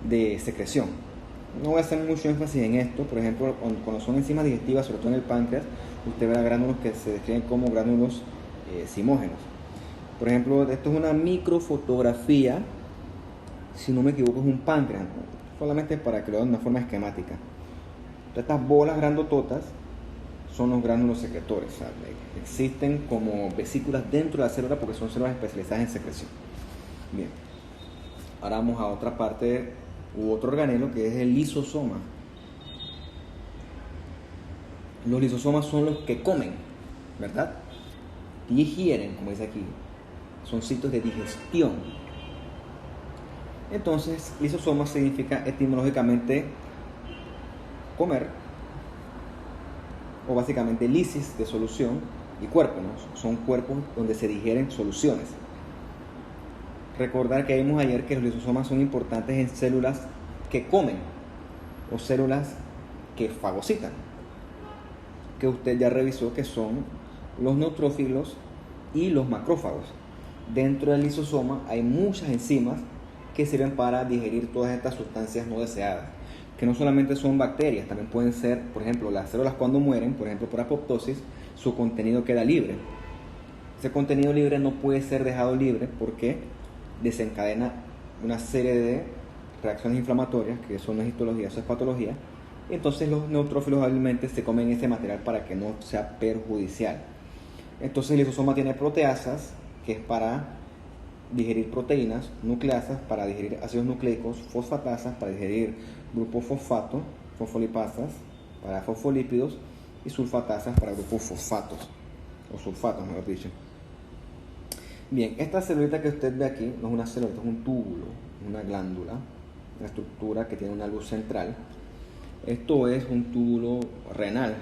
de secreción. No voy a hacer mucho énfasis en esto. Por ejemplo, cuando son enzimas digestivas, sobre todo en el páncreas, usted verá gránulos que se describen como gránulos zimógenos. Por ejemplo, esto es una microfotografía, si no me equivoco es un páncreas, ¿no? Solamente para que lo vean de una forma esquemática. Estas bolas grandototas son los gránulos secretores, ¿sabes? Existen como vesículas dentro de la célula porque son células especializadas en secreción. Bien, ahora vamos a otra parte u otro organelo que es el lisosoma. Los lisosomas son los que comen, ¿verdad? Digieren, como dice aquí, son sitios de digestión. Entonces, lisosoma significa etimológicamente comer, o básicamente lisis de solución y cuerpo, ¿no? Son cuerpos donde se digieren soluciones. Recordar que vimos ayer que los lisosomas son importantes en células que comen o células que fagocitan, que usted ya revisó que son los neutrófilos y los macrófagos. Dentro del lisosoma hay muchas enzimas que sirven para digerir todas estas sustancias no deseadas, que no solamente son bacterias, también pueden ser, por ejemplo, las células cuando mueren, por ejemplo por apoptosis, su contenido queda libre. Ese contenido libre no puede ser dejado libre porque desencadena una serie de reacciones inflamatorias, que eso no es histología, eso es patología. Entonces los neutrófilos hábilmente se comen ese material para que no sea perjudicial. Entonces el lisosoma tiene proteasas, que es para digerir proteínas, nucleasas para digerir ácidos nucleicos, fosfatasas para digerir grupos fosfato, fosfolipasas para fosfolípidos y sulfatasas para grupos fosfatos, o sulfatos mejor dicho. Bien, esta celulita que usted ve aquí no es una célula, es un túbulo, una glándula, una estructura que tiene una luz central. Esto es un túbulo renal.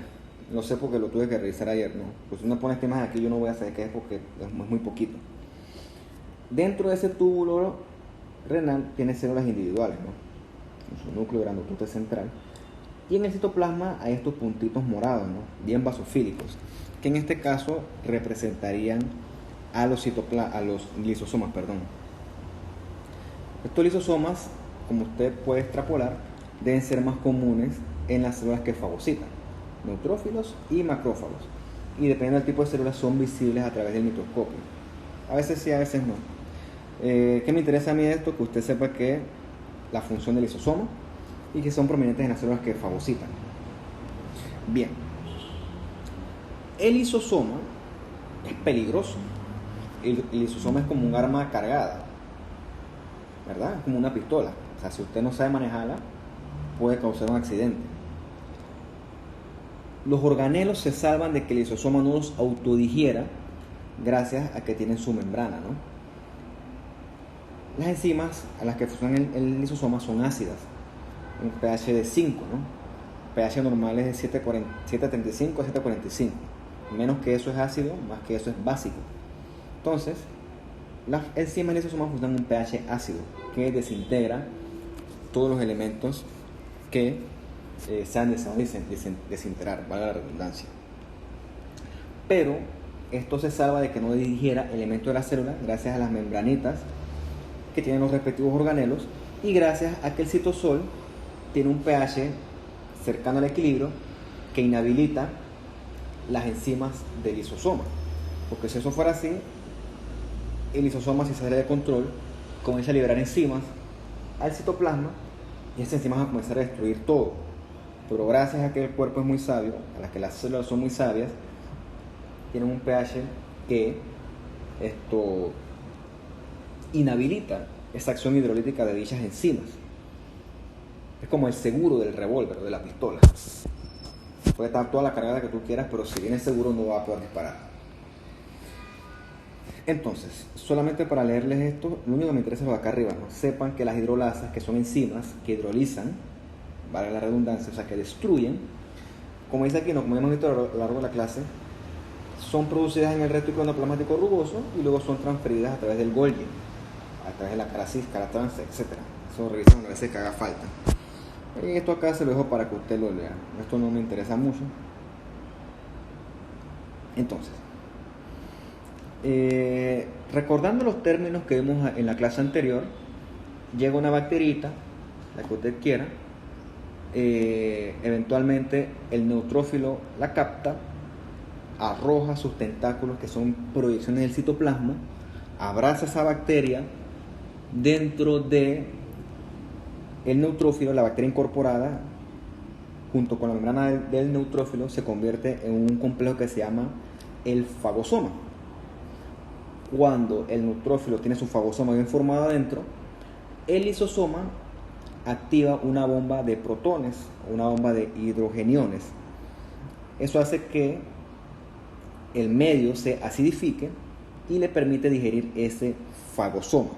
No sé porque lo tuve que revisar ayer, ¿no? Pues si uno pone esta imagen aquí yo no voy a saber qué es porque es muy poquito. Dentro de ese túbulo renal tiene células individuales, ¿no? En su núcleo grandotote central. Y en el citoplasma hay estos puntitos morados, ¿no? Bien basofílicos, que en este caso representarían a los lisosomas, perdón. Estos lisosomas, como usted puede extrapolar, deben ser más comunes en las células que fagocitan, neutrófilos y macrófagos. Y dependiendo del tipo de células son visibles a través del microscopio. A veces sí, a veces no. ¿Qué me interesa a mí de esto? Que usted sepa que la función del lisosoma y que son prominentes en las células que fagocitan. Bien, el lisosoma es peligroso. El lisosoma es como un arma cargada, ¿verdad? Es como una pistola. O sea, si usted no sabe manejarla, puede causar un accidente. Los organelos se salvan de que el lisosoma no los autodigiera gracias a que tienen su membrana, ¿no? Las enzimas a las que funcionan el lisosoma son ácidas, un pH de 5, ¿no? pH normal es de 7.35 a 7.45. Menos que eso es ácido, más que eso es básico. Entonces, las enzimas lisosomas funcionan un pH ácido, que desintegra todos los elementos que sean deseados desintegrar, valga la redundancia. Pero esto se salva de que no digiera elementos de la célula gracias a las membranitas que tienen los respectivos organelos y gracias a que el citosol tiene un pH cercano al equilibrio que inhabilita las enzimas del lisosoma. Porque si eso fuera así, el lisosoma, si sale de control, comienza a liberar enzimas al citoplasma y esas enzimas van a comenzar a destruir todo. Pero gracias a que el cuerpo es muy sabio, a las que las células son muy sabias, tienen un pH que inhabilita esa acción hidrolítica de dichas enzimas. Es como el seguro del revólver, de la pistola. Puede estar toda la carga que tú quieras, pero si viene seguro no va a poder disparar. Entonces, solamente para leerles esto, lo único que me interesa es lo de acá arriba, ¿no? Sepan que las hidrolasas, que son enzimas que hidrolizan, vale la redundancia, o sea, que destruyen, como dice aquí, ¿no? Como hemos visto a lo largo de la clase, son producidas en el retículo endoplasmático rugoso y luego son transferidas a través del Golgi, a través de la cara cis, cara trans, etc. Eso revisan a veces que haga falta. Y esto acá se lo dejo para que usted lo lea. Esto no me interesa mucho. Entonces, recordando los términos que vimos en la clase anterior, llega una bacterita, la que usted quiera, eventualmente el neutrófilo la capta, arroja sus tentáculos, que son proyecciones del citoplasma, abraza esa bacteria dentro de el neutrófilo. La bacteria incorporada junto con la membrana del neutrófilo se convierte en un complejo que se llama el fagosoma. Cuando el neutrófilo tiene su fagosoma bien formado adentro, el lisosoma activa una bomba de protones o una bomba de hidrogeniones. Eso hace que el medio se acidifique y le permite digerir ese fagosoma.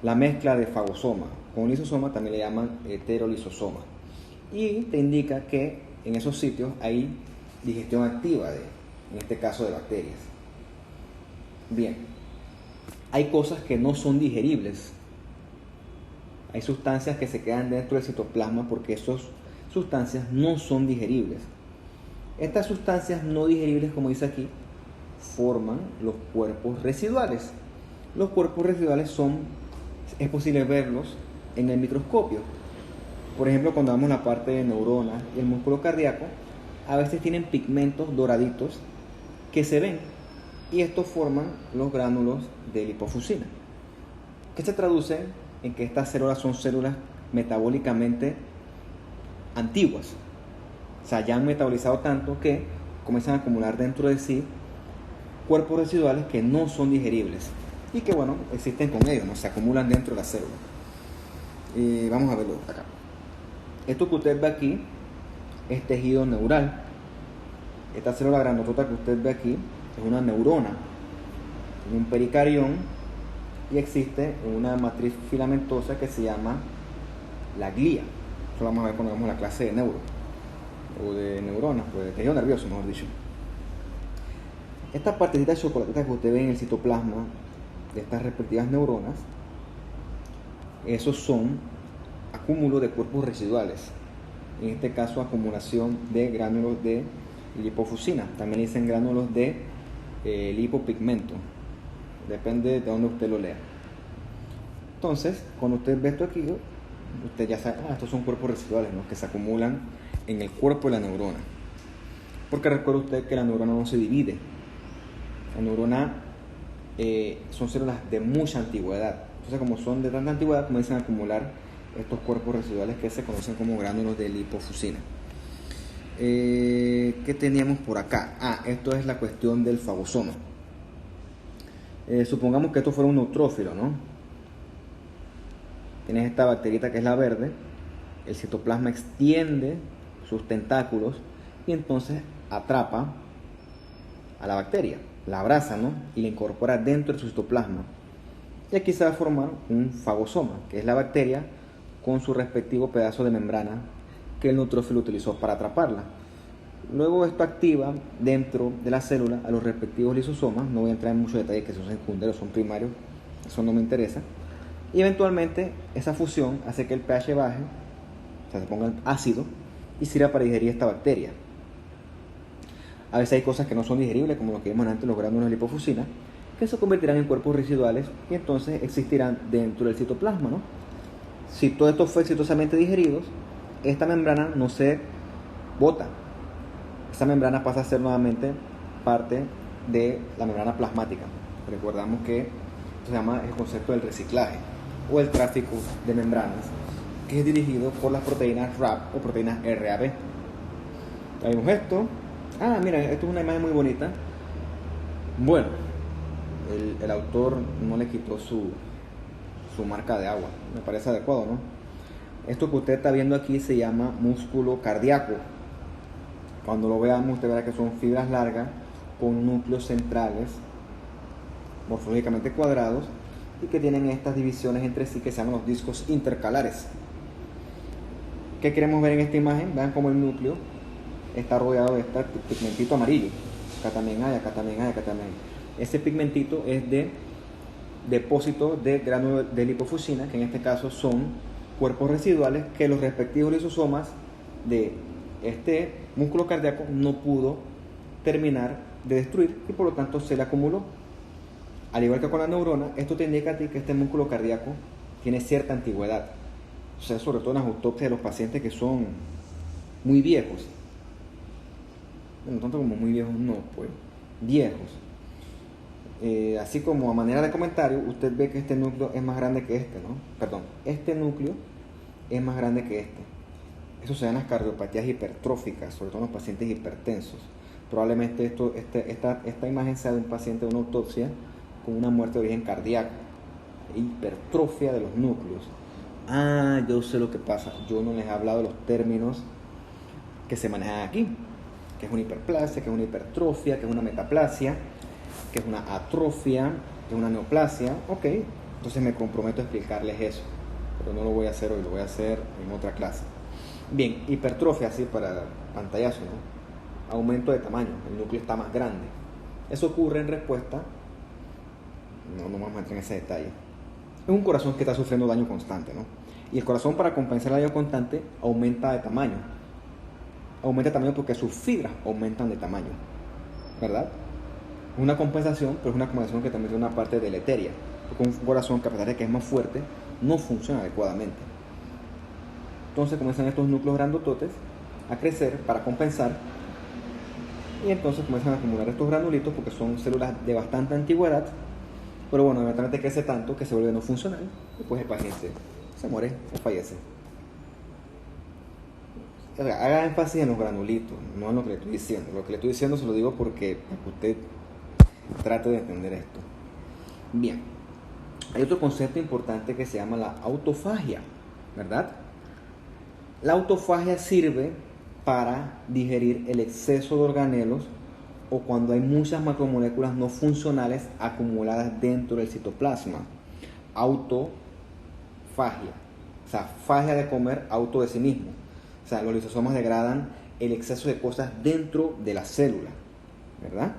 La mezcla de fagosoma con lisosoma también le llaman heterolisosoma y te indica que en esos sitios hay digestión activa en este caso de bacterias. Bien, hay cosas que no son digeribles. Hay sustancias que se quedan dentro del citoplasma porque esas sustancias no son digeribles. Estas sustancias no digeribles, como dice aquí, forman los cuerpos residuales. Los cuerpos residuales es posible verlos en el microscopio. Por ejemplo, cuando vemos la parte de neuronas y el músculo cardíaco, a veces tienen pigmentos doraditos que se ven y estos forman los gránulos de lipofuscina, que se traduce en que estas células son células metabólicamente antiguas. O sea, ya han metabolizado tanto que comienzan a acumular dentro de sí cuerpos residuales que no son digeribles y que, bueno, existen con ellos, ¿no? Se acumulan dentro de la célula. Vamos a verlo acá. Esto que usted ve aquí es tejido neural. Esta célula grandotota que usted ve aquí es una neurona, tiene un pericarión y existe una matriz filamentosa que se llama la glía. Eso lo vamos a ver cuando vemos la clase de neuro o de neuronas, pues de tejido nervioso, mejor dicho. Estas partecitas de chocolate que usted ve en el citoplasma de estas respectivas neuronas, esos son acúmulos de cuerpos residuales. En este caso, acumulación de gránulos de lipofuscina. También dicen gránulos de lipopigmento. Depende de dónde usted lo lea. Entonces, cuando usted ve esto aquí, usted ya sabe, estos son cuerpos residuales, ¿no? Que se acumulan en el cuerpo de la neurona. Porque recuerde usted que la neurona no se divide. La neurona son células de mucha antigüedad. Entonces, como son de tanta antigüedad, comienzan a acumular estos cuerpos residuales que se conocen como gránulos de lipofuscina. ¿Qué teníamos por acá? Esto es la cuestión del fagosoma. Supongamos que esto fuera un neutrófilo, ¿no? Tienes esta bacteriita que es la verde, el citoplasma extiende sus tentáculos y entonces atrapa a la bacteria, la abraza, ¿no? Y la incorpora dentro de su citoplasma. Y aquí se va a formar un fagosoma, que es la bacteria con su respectivo pedazo de membrana que el neutrófilo utilizó para atraparla. Luego esto activa dentro de la célula a los respectivos lisosomas. No voy a entrar en muchos detalles que son secundarios, son primarios, eso no me interesa. Y eventualmente esa fusión hace que el pH baje, o sea, se ponga ácido y sirva para digerir esta bacteria. A veces hay cosas que no son digeribles, como lo que vimos antes, los gránulos de lipofuscina, que se convertirán en cuerpos residuales y entonces existirán dentro del citoplasma, ¿no? Si todo esto fue exitosamente digerido, esta membrana no se bota. Esta membrana pasa a ser nuevamente parte de la membrana plasmática. Recordamos que esto se llama el concepto del reciclaje o el tráfico de membranas, que es dirigido por las proteínas RAB o proteínas RAB. Ya vimos esto. Mira, esto es una imagen muy bonita. Bueno, el autor no le quitó su marca de agua. Me parece adecuado, ¿no? Esto que usted está viendo aquí se llama músculo cardíaco. Cuando lo veamos, usted verá que son fibras largas con núcleos centrales morfológicamente cuadrados y que tienen estas divisiones entre sí que se llaman los discos intercalares. ¿Qué queremos ver en esta imagen? Vean cómo el núcleo está rodeado de este pigmentito amarillo. Acá también hay, acá también hay, acá también hay. Ese pigmentito es de depósito de gránulos de lipofuscina, que en este caso son cuerpos residuales que los respectivos lisosomas de este músculo cardíaco no pudo terminar de destruir y por lo tanto se le acumuló. Al igual que con la neurona, esto te indica a ti que este músculo cardíaco tiene cierta antigüedad. O sea, sobre todo en las autopsias de los pacientes que son muy viejos. No tanto como muy viejos, no, pues viejos. Así como a manera de comentario, usted ve que este núcleo es más grande que este, ¿no? Perdón, este núcleo es más grande que este. Eso se da en las cardiopatías hipertróficas, sobre todo en los pacientes hipertensos. Probablemente esta imagen sea de un paciente de una autopsia con una muerte de origen cardíaco, hipertrofia de los núcleos. Yo sé lo que pasa. Yo no les he hablado de los términos que se manejan aquí, que es una hiperplasia, que es una hipertrofia, que es una metaplasia, que es una atrofia, que es una neoplasia. Ok, entonces me comprometo a explicarles eso, pero no lo voy a hacer hoy, lo voy a hacer en otra clase. Bien, hipertrofia, así para pantallazo, ¿no? Aumento de tamaño, el núcleo está más grande. Eso ocurre en respuesta, no vamos a entrar en ese detalle. Es un corazón que está sufriendo daño constante, ¿no? Y el corazón, para compensar el daño constante, aumenta de tamaño. Aumenta de tamaño porque sus fibras aumentan de tamaño, ¿verdad? Es una compensación, pero es una compensación que también tiene una parte deleteria, porque un corazón que a pesar de que es más fuerte, no funciona adecuadamente. Entonces comienzan estos núcleos grandototes a crecer para compensar y entonces comienzan a acumular estos granulitos porque son células de bastante antigüedad, pero bueno, eventualmente crece tanto que se vuelve no funcional y pues el paciente se muere o fallece. O sea, haga énfasis en los granulitos, no en lo que le estoy diciendo. Lo que le estoy diciendo se lo digo porque usted trate de entender esto. Bien, hay otro concepto importante que se llama la autofagia, ¿verdad? La autofagia sirve para digerir el exceso de organelos o cuando hay muchas macromoléculas no funcionales acumuladas dentro del citoplasma. Autofagia, o sea, fagia de comer, auto de sí mismo. O sea, los lisosomas degradan el exceso de cosas dentro de la célula, ¿verdad?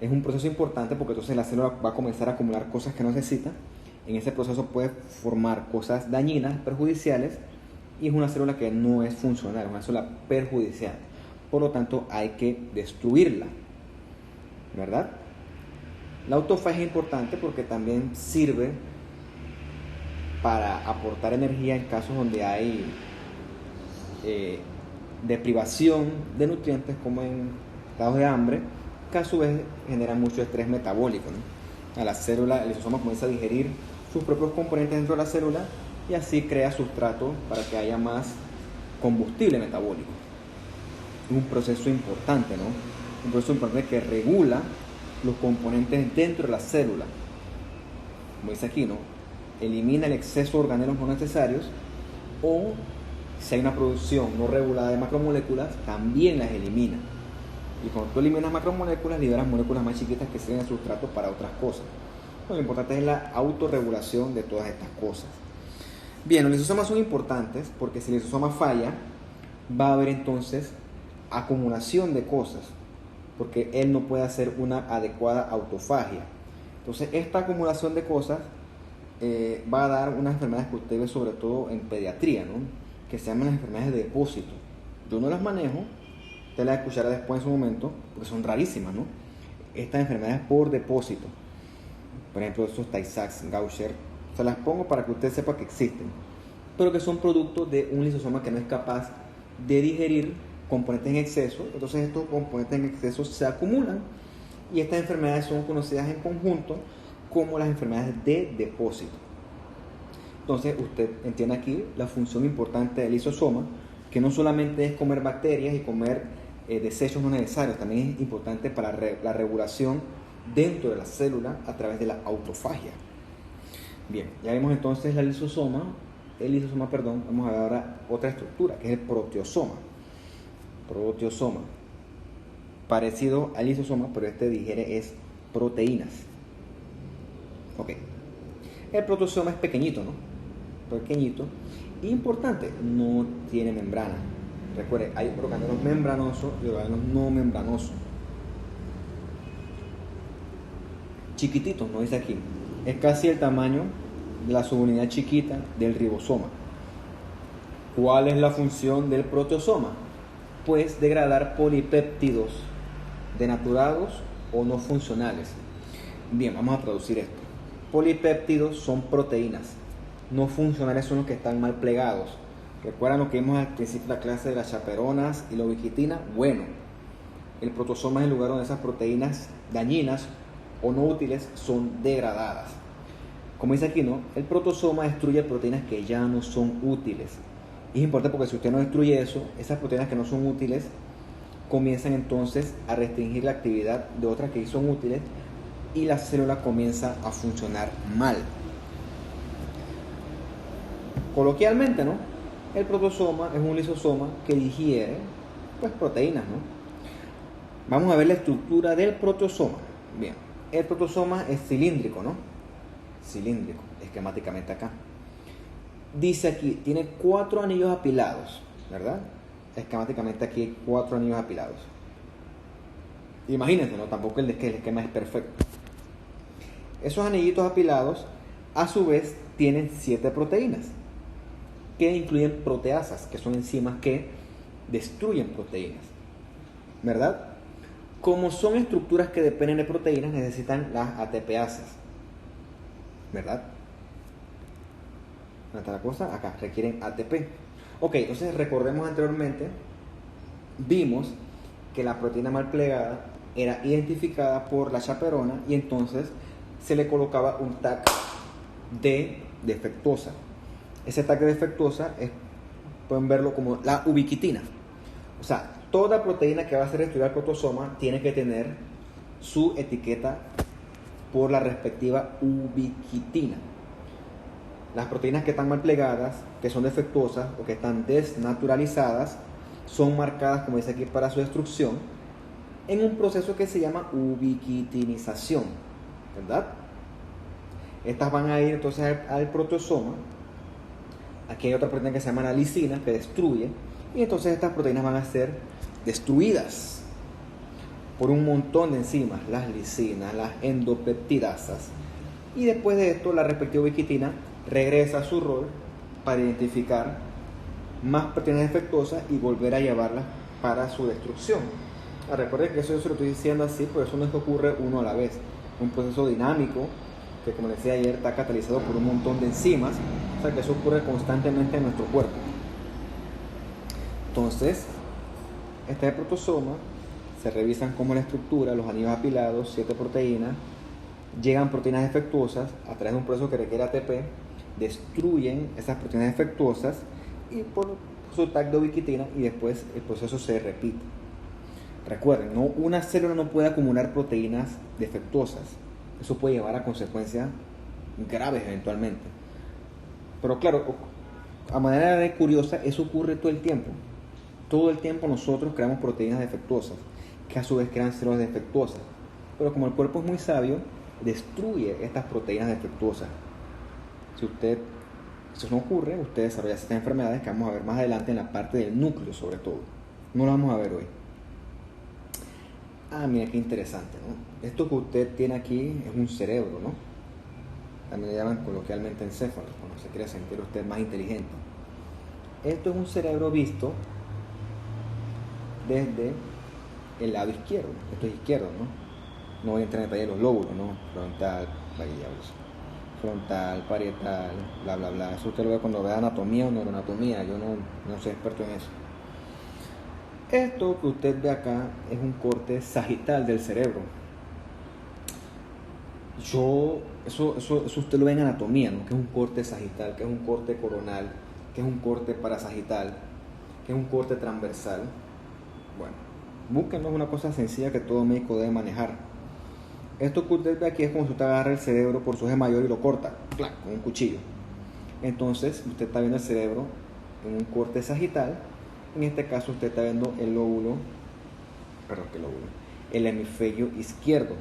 Es un proceso importante porque entonces la célula va a comenzar a acumular cosas que no necesita. En ese proceso puede formar cosas dañinas, perjudiciales, y es una célula que no es funcional, es una célula perjudicial. Por lo tanto, hay que destruirla, ¿verdad? La autofagia es importante porque también sirve para aportar energía en casos donde hay deprivación de nutrientes, como en estados de hambre, que a su vez generan mucho estrés metabólico, ¿no? A la célula, el lisosoma comienza a digerir sus propios componentes dentro de la célula y así crea sustrato para que haya más combustible metabólico. Es un proceso importante, ¿no? Un proceso importante que regula los componentes dentro de la célula. Como dice aquí, ¿no? Elimina el exceso de organelos no necesarios, o si hay una producción no regulada de macromoléculas, también las elimina. Y cuando tú eliminas macromoléculas, liberas moléculas más chiquitas que sirven de sustrato para otras cosas. Lo importante es la autorregulación de todas estas cosas. Bien, los lisosomas son importantes porque si el lisosoma falla, va a haber entonces acumulación de cosas, porque él no puede hacer una adecuada autofagia. Entonces, esta acumulación de cosas va a dar unas enfermedades que usted ve sobre todo en pediatría, ¿no? Que se llaman las enfermedades de depósito. Yo no las manejo, usted las escuchará después en su momento, porque son rarísimas, ¿no? Estas enfermedades por depósito, por ejemplo, esos Tay-Sachs, Gaucher, se las pongo para que usted sepa que existen, pero que son producto de un lisosoma que no es capaz de digerir componentes en exceso. Entonces estos componentes en exceso se acumulan y estas enfermedades son conocidas en conjunto como las enfermedades de depósito. Entonces usted entiende aquí la función importante del lisosoma, que no solamente es comer bacterias y comer desechos no necesarios, también es importante para la regulación dentro de la célula a través de la autofagia. Bien, ya vimos entonces el lisosoma, vamos a ver ahora otra estructura, que es el proteosoma. Proteosoma, parecido al lisosoma, pero este digiere es proteínas. Ok, el proteosoma es pequeñito, ¿no? Pequeñito, importante, no tiene membrana. Recuerde, hay organelos membranosos y organelos no membranosos. Chiquititos, no dice aquí. Es casi el tamaño de la subunidad chiquita del ribosoma. ¿Cuál es la función del proteosoma? Pues degradar polipéptidos denaturados o no funcionales. Bien, vamos a traducir esto. Polipéptidos son proteínas, no funcionales son los que están mal plegados. ¿Recuerdan lo que vimos al principio de la clase de las chaperonas y la ubiquitina? Bueno, el protosoma es el lugar donde esas proteínas dañinas o no útiles son degradadas. Como dice aquí, ¿no? El protosoma destruye proteínas que ya no son útiles. Es importante porque si usted no destruye eso, esas proteínas que no son útiles comienzan entonces a restringir la actividad de otras que sí son útiles y la célula comienza a funcionar mal. Coloquialmente, ¿no? El protosoma es un lisosoma que digiere pues proteínas, ¿no? Vamos a ver la estructura del protosoma. Bien, el protosoma es cilíndrico, ¿no? Cilíndrico, esquemáticamente acá. Dice aquí, tiene 4 anillos apilados, ¿verdad? Esquemáticamente aquí hay 4 anillos apilados. Imagínense, ¿no? Tampoco el esquema es perfecto. Esos anillitos apilados, a su vez, tienen 7 proteínas, que incluyen proteasas, que son enzimas que destruyen proteínas, ¿verdad? Como son estructuras que dependen de proteínas, necesitan las ATPasas, ¿verdad? ¿Dónde está la cosa? Acá, requieren ATP. Ok, entonces recordemos anteriormente, vimos que la proteína mal plegada era identificada por la chaperona y entonces se le colocaba un tag de defectuosa. Ese tag de defectuosa pueden verlo como la ubiquitina. O sea, toda proteína que va a ser destruida al protosoma tiene que tener su etiqueta por la respectiva ubiquitina. Las proteínas que están mal plegadas, que son defectuosas o que están desnaturalizadas, son marcadas, como dice aquí, para su destrucción en un proceso que se llama ubiquitinización, ¿verdad? Estas van a ir entonces al protosoma. Aquí hay otra proteína que se llama la lisina, que destruye, y entonces estas proteínas van a ser destruidas por un montón de enzimas, las lisinas, las endopeptidasas, y después de esto la respectiva ubiquitina regresa a su rol para identificar más proteínas defectuosas y volver a llevarlas para su destrucción. Recuerden que eso yo se lo estoy diciendo así, por eso no es que ocurre uno a la vez, un proceso dinámico que, como decía ayer, está catalizado por un montón de enzimas, o sea que eso ocurre constantemente en nuestro cuerpo. Entonces, este es el protosoma, se revisan como la estructura, los anillos apilados, 7 proteínas, llegan proteínas defectuosas a través de un proceso que requiere ATP, destruyen esas proteínas defectuosas y por su tag de ubiquitina, y después el proceso se repite. Recuerden, ¿no? Una célula no puede acumular proteínas defectuosas. Eso puede llevar a consecuencias graves eventualmente. Pero claro, a manera de curiosa, eso ocurre todo el tiempo. Todo el tiempo nosotros creamos proteínas defectuosas, que a su vez crean células defectuosas. Pero como el cuerpo es muy sabio, destruye estas proteínas defectuosas. Si eso no ocurre, usted desarrolla estas enfermedades que vamos a ver más adelante en la parte del núcleo, sobre todo. No lo vamos a ver hoy. Mira qué interesante, ¿no? Esto que usted tiene aquí es un cerebro, ¿no? también le llaman coloquialmente encéfalo, cuando se quiere sentir usted más inteligente. Esto es un cerebro visto desde el lado izquierdo. Esto es izquierdo, ¿no? No voy a entrar en detalle de los lóbulos, ¿no? Frontal, frontal, parietal, bla, bla, bla. Eso usted lo ve cuando ve anatomía o neuroanatomía. Yo no soy experto en eso. Esto que usted ve acá es un corte sagital del cerebro. Eso usted lo ve en anatomía, ¿no? Que es un corte sagital, que es un corte coronal, que es un corte parasagital, que es un corte transversal. Bueno, búsquenlo, es una cosa sencilla que todo médico debe manejar. Esto que usted ve aquí es como si usted agarra el cerebro por su eje mayor y lo corta, ¡plac!, con un cuchillo. Entonces, usted está viendo el cerebro en un corte sagital. En este caso, usted está viendo el el hemisferio izquierdo.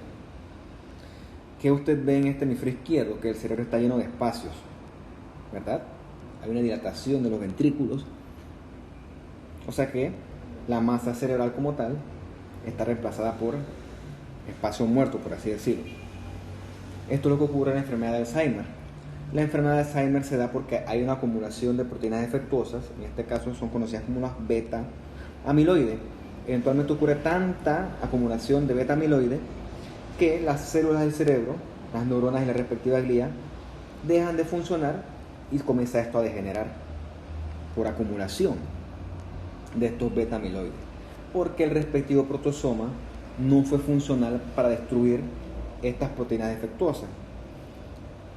¿Qué usted ve en este hemisferio izquierdo? Que el cerebro está lleno de espacios, ¿verdad? Hay una dilatación de los ventrículos. O sea que la masa cerebral como tal está reemplazada por espacio muerto, por así decirlo. Esto es lo que ocurre en la enfermedad de Alzheimer. La enfermedad de Alzheimer se da porque hay una acumulación de proteínas defectuosas, en este caso son conocidas como las beta-amiloides. Eventualmente ocurre tanta acumulación de beta-amiloides que las células del cerebro, las neuronas y la respectiva glía, dejan de funcionar y comienza esto a degenerar por acumulación de estos beta-amiloides, porque el respectivo protosoma no fue funcional para destruir estas proteínas defectuosas.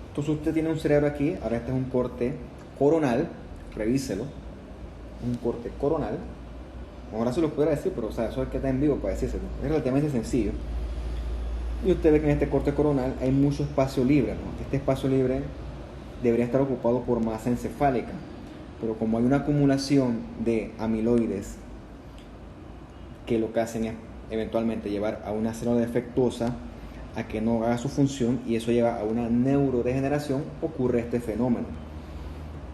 Entonces usted tiene un cerebro aquí, ahora este es un corte coronal, revíselo, un corte coronal. Ahora se lo pudiera decir, pero eso es que está en vivo para decírselo. Es relativamente sencillo. Y usted ve que en este corte coronal hay mucho espacio libre, ¿no? Este espacio libre debería estar ocupado por masa encefálica, pero como hay una acumulación de amiloides que lo que hacen es eventualmente llevar a una célula defectuosa a que no haga su función, y eso lleva a una neurodegeneración, ocurre este fenómeno.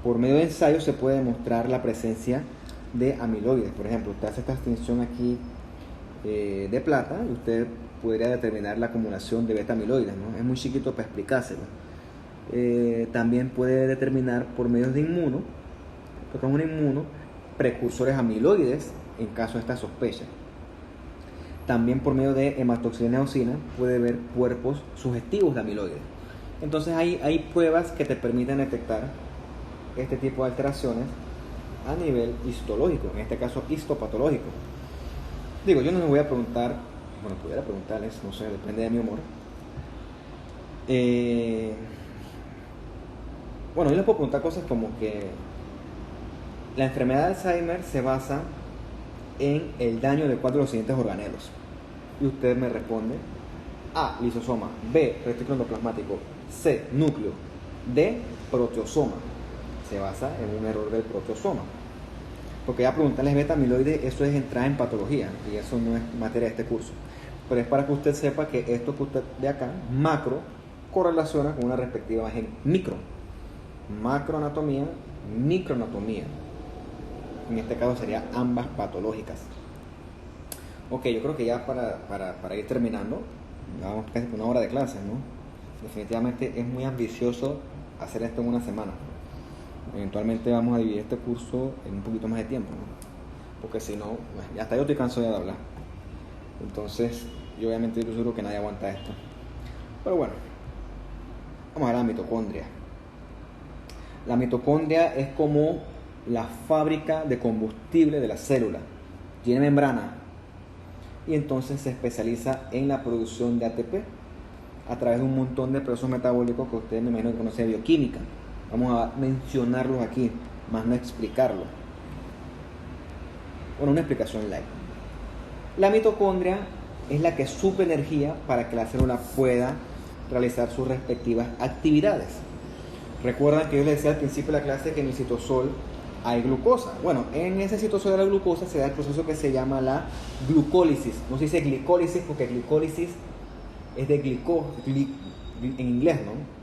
Por medio de ensayos se puede demostrar la presencia de amiloides. Por ejemplo, usted hace esta extensión aquí de plata y usted podría determinar la acumulación de beta-amiloides, ¿no? Es muy chiquito para explicárselo. También puede determinar por medios de precursores amiloides en caso de esta sospecha. También por medio de hematoxilina eosina puede ver cuerpos sugestivos de amiloides. Entonces hay pruebas que te permiten detectar este tipo de alteraciones a nivel histológico, en este caso histopatológico. Digo, yo no les voy a preguntar, bueno, pudiera preguntarles, no sé, depende de mi humor. Bueno, yo les puedo preguntar cosas como que la enfermedad de Alzheimer se basa en el daño de 4 de los siguientes organelos. Y usted me responde: A, lisosoma; B, retículo endoplasmático; C, núcleo; D, proteosoma. Se basa en un error del proteosoma. Porque ya preguntarles beta-amiloides, eso es entrar en patología, y eso no es materia de este curso. Pero es para que usted sepa que esto que usted ve acá, macro, correlaciona con una respectiva imagen micro. Macroanatomía, microanatomía. En este caso serían ambas patológicas. Ok, yo creo que ya para ir terminando, vamos casi por 1 hora de clases, ¿no? Definitivamente es muy ambicioso hacer esto en una semana. Eventualmente vamos a dividir este curso en un poquito más de tiempo, ¿no? Porque si no, ya hasta yo estoy cansado de hablar. Entonces, yo obviamente estoy seguro que nadie aguanta esto. Pero bueno, vamos a la mitocondria. La mitocondria es como la fábrica de combustible de la célula. Tiene membrana y entonces se especializa en la producción de ATP a través de un montón de procesos metabólicos que ustedes me imagino que conocen de bioquímica. Vamos a mencionarlos aquí, más no explicarlo. Bueno, una explicación light. La mitocondria es la que suple energía para que la célula pueda realizar sus respectivas actividades. Recuerdan que yo les decía al principio de la clase que en el citosol hay glucosa. Bueno, en ese citosol de la glucosa se da el proceso que se llama la glucólisis. No se dice glicólisis porque glicólisis es de en inglés, ¿no?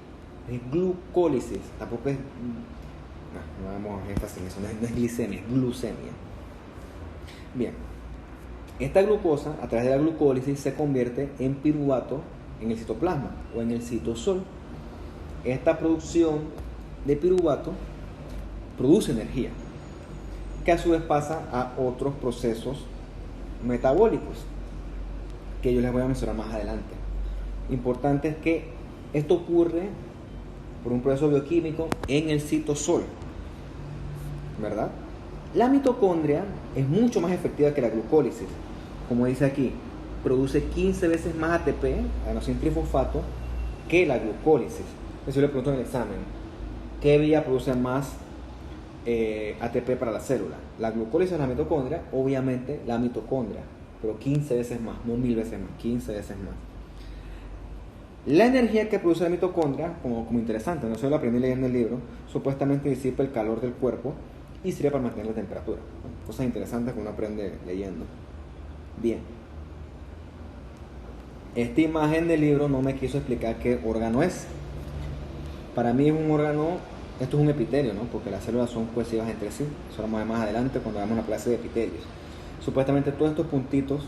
Es glucólisis, tampoco es... No vamos a énfasis en eso, no es glicemia, es glucemia. Bien, esta glucosa a través de la glucólisis se convierte en piruvato en el citoplasma o en el citosol. esta producción de piruvato produce energía, que a su vez pasa a otros procesos metabólicos, que yo les voy a mencionar más adelante. Importante es que esto ocurre por un proceso bioquímico en el citosol, ¿verdad? La mitocondria es mucho más efectiva que la glucólisis. Como dice aquí, produce 15 veces más ATP, adenosín trifosfato, que la glucólisis. Eso le pregunto en el examen. ¿Qué vía produce más ATP para la célula? ¿La glucólisis o la mitocondria? Obviamente la mitocondria, pero 15 veces más, no 1000 veces más, 15 veces más. La energía que produce la mitocondria, como interesante, no se lo aprendí leyendo el libro, supuestamente disipa el calor del cuerpo y sirve para mantener la temperatura. Cosas interesantes que uno aprende leyendo. Bien. Esta imagen del libro no me quiso explicar qué órgano es. Para mí es un órgano, esto es un epitelio, ¿no? Porque las células son cohesivas entre sí. Eso lo vamos a ver más adelante cuando veamos la clase de epitelios. Supuestamente todos estos puntitos,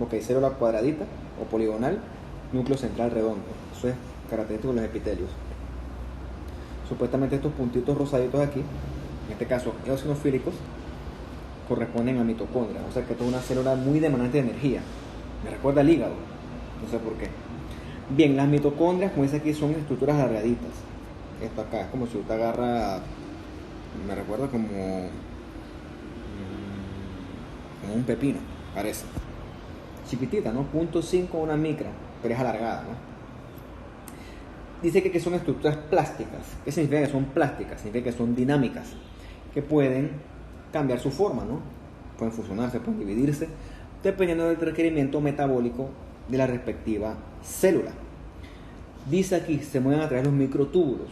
porque hay célula cuadradita o poligonal, núcleo central redondo. Eso es característico de los epitelios. Supuestamente estos puntitos rosaditos aquí, en este caso eosinofílicos, corresponden a mitocondria. O sea que esto es una célula muy demandante de energía. Me recuerda al hígado, no sé por qué. Bien, las mitocondrias, como dice aquí, son estructuras alargaditas. Esto acá es como si usted agarra, me recuerda como un pepino, parece. Chiquitita, ¿no? 0.5 una micra, pero es alargada, ¿no? Dice que son estructuras plásticas. ¿Qué significa que son plásticas? Significa que son dinámicas, que pueden cambiar su forma, ¿no? Pueden fusionarse, pueden dividirse, dependiendo del requerimiento metabólico de la respectiva célula. Dice aquí, se mueven a través de los microtúbulos.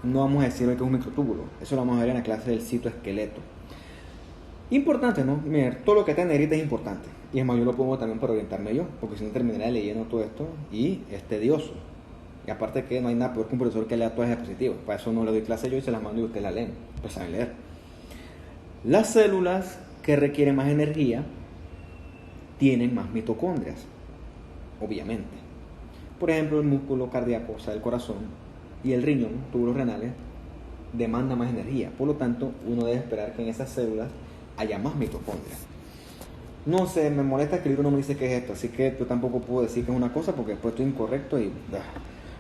No vamos a decir que es un microtúbulo, eso lo vamos a ver en la clase del citoesqueleto. Importante, ¿no? Miren, todo lo que está en negrita es importante. Y es más, yo lo pongo también para orientarme yo, porque si no terminaría leyendo todo esto y es tedioso. Y aparte que no hay nada peor que un profesor que lea todas las diapositivas. Para eso no le doy clase yo y se las mando y ustedes la leen, pues saben leer. Las células que requieren más energía tienen más mitocondrias, obviamente. Por ejemplo, el músculo cardíaco, o sea, el corazón, y el riñón, túbulos renales, demandan más energía. Por lo tanto, uno debe esperar que en esas células haya más mitocondrias. No sé, me molesta que el libro no me dice qué es esto, así que yo tampoco puedo decir que es una cosa porque después estoy incorrecto y...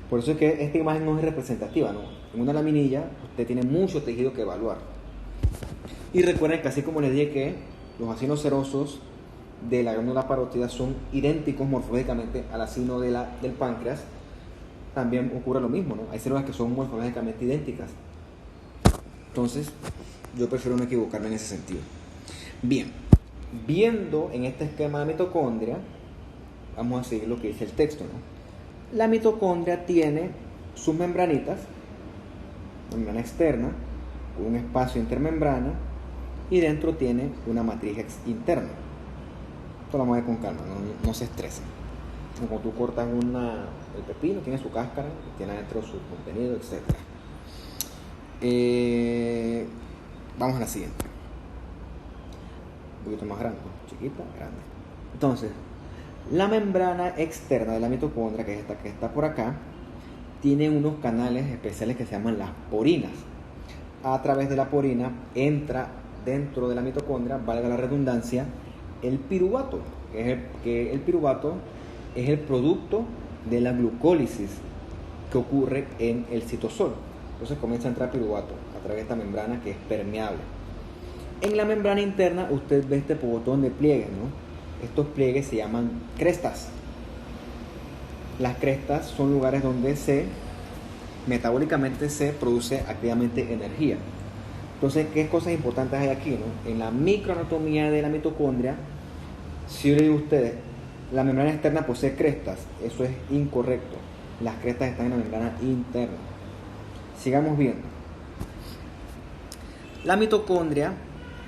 Por eso es que esta imagen no es representativa, ¿no? En una laminilla usted tiene mucho tejido que evaluar. Y recuerden que así como les dije que los acinos serosos de la glándula parótida son idénticos morfológicamente al acino del páncreas, también ocurre lo mismo, ¿no? Hay células que son morfológicamente idénticas. Entonces, yo prefiero no equivocarme en ese sentido. Bien, viendo en este esquema de mitocondria, vamos a seguir lo que dice el texto, ¿no? La mitocondria tiene sus membranitas, membrana externa, un espacio intermembrana, y dentro tiene una matriz interna. Esto lo vamos a ver con calma, no se estresen. Como tú cortas el pepino, tiene su cáscara, tiene adentro su contenido, etc. Vamos a la siguiente. Un poquito más grande, chiquita, grande. Entonces, la membrana externa de la mitocondria, que es esta que está por acá, tiene unos canales especiales que se llaman las porinas. A través de la porina entra dentro de la mitocondria, valga la redundancia, el piruvato, que el piruvato es el producto de la glucólisis que ocurre en el citosol. Entonces comienza a entrar piruvato a través de esta membrana que es permeable. En la membrana interna usted ve este pogotón de pliegues, ¿no? Estos pliegues se llaman crestas. Las crestas son lugares donde metabólicamente se produce activamente energía. Entonces, ¿qué cosas importantes hay aquí, no? En la microanatomía de la mitocondria, si yo le digo a ustedes, la membrana externa posee crestas, eso es incorrecto. Las crestas están en la membrana interna. Sigamos viendo. La mitocondria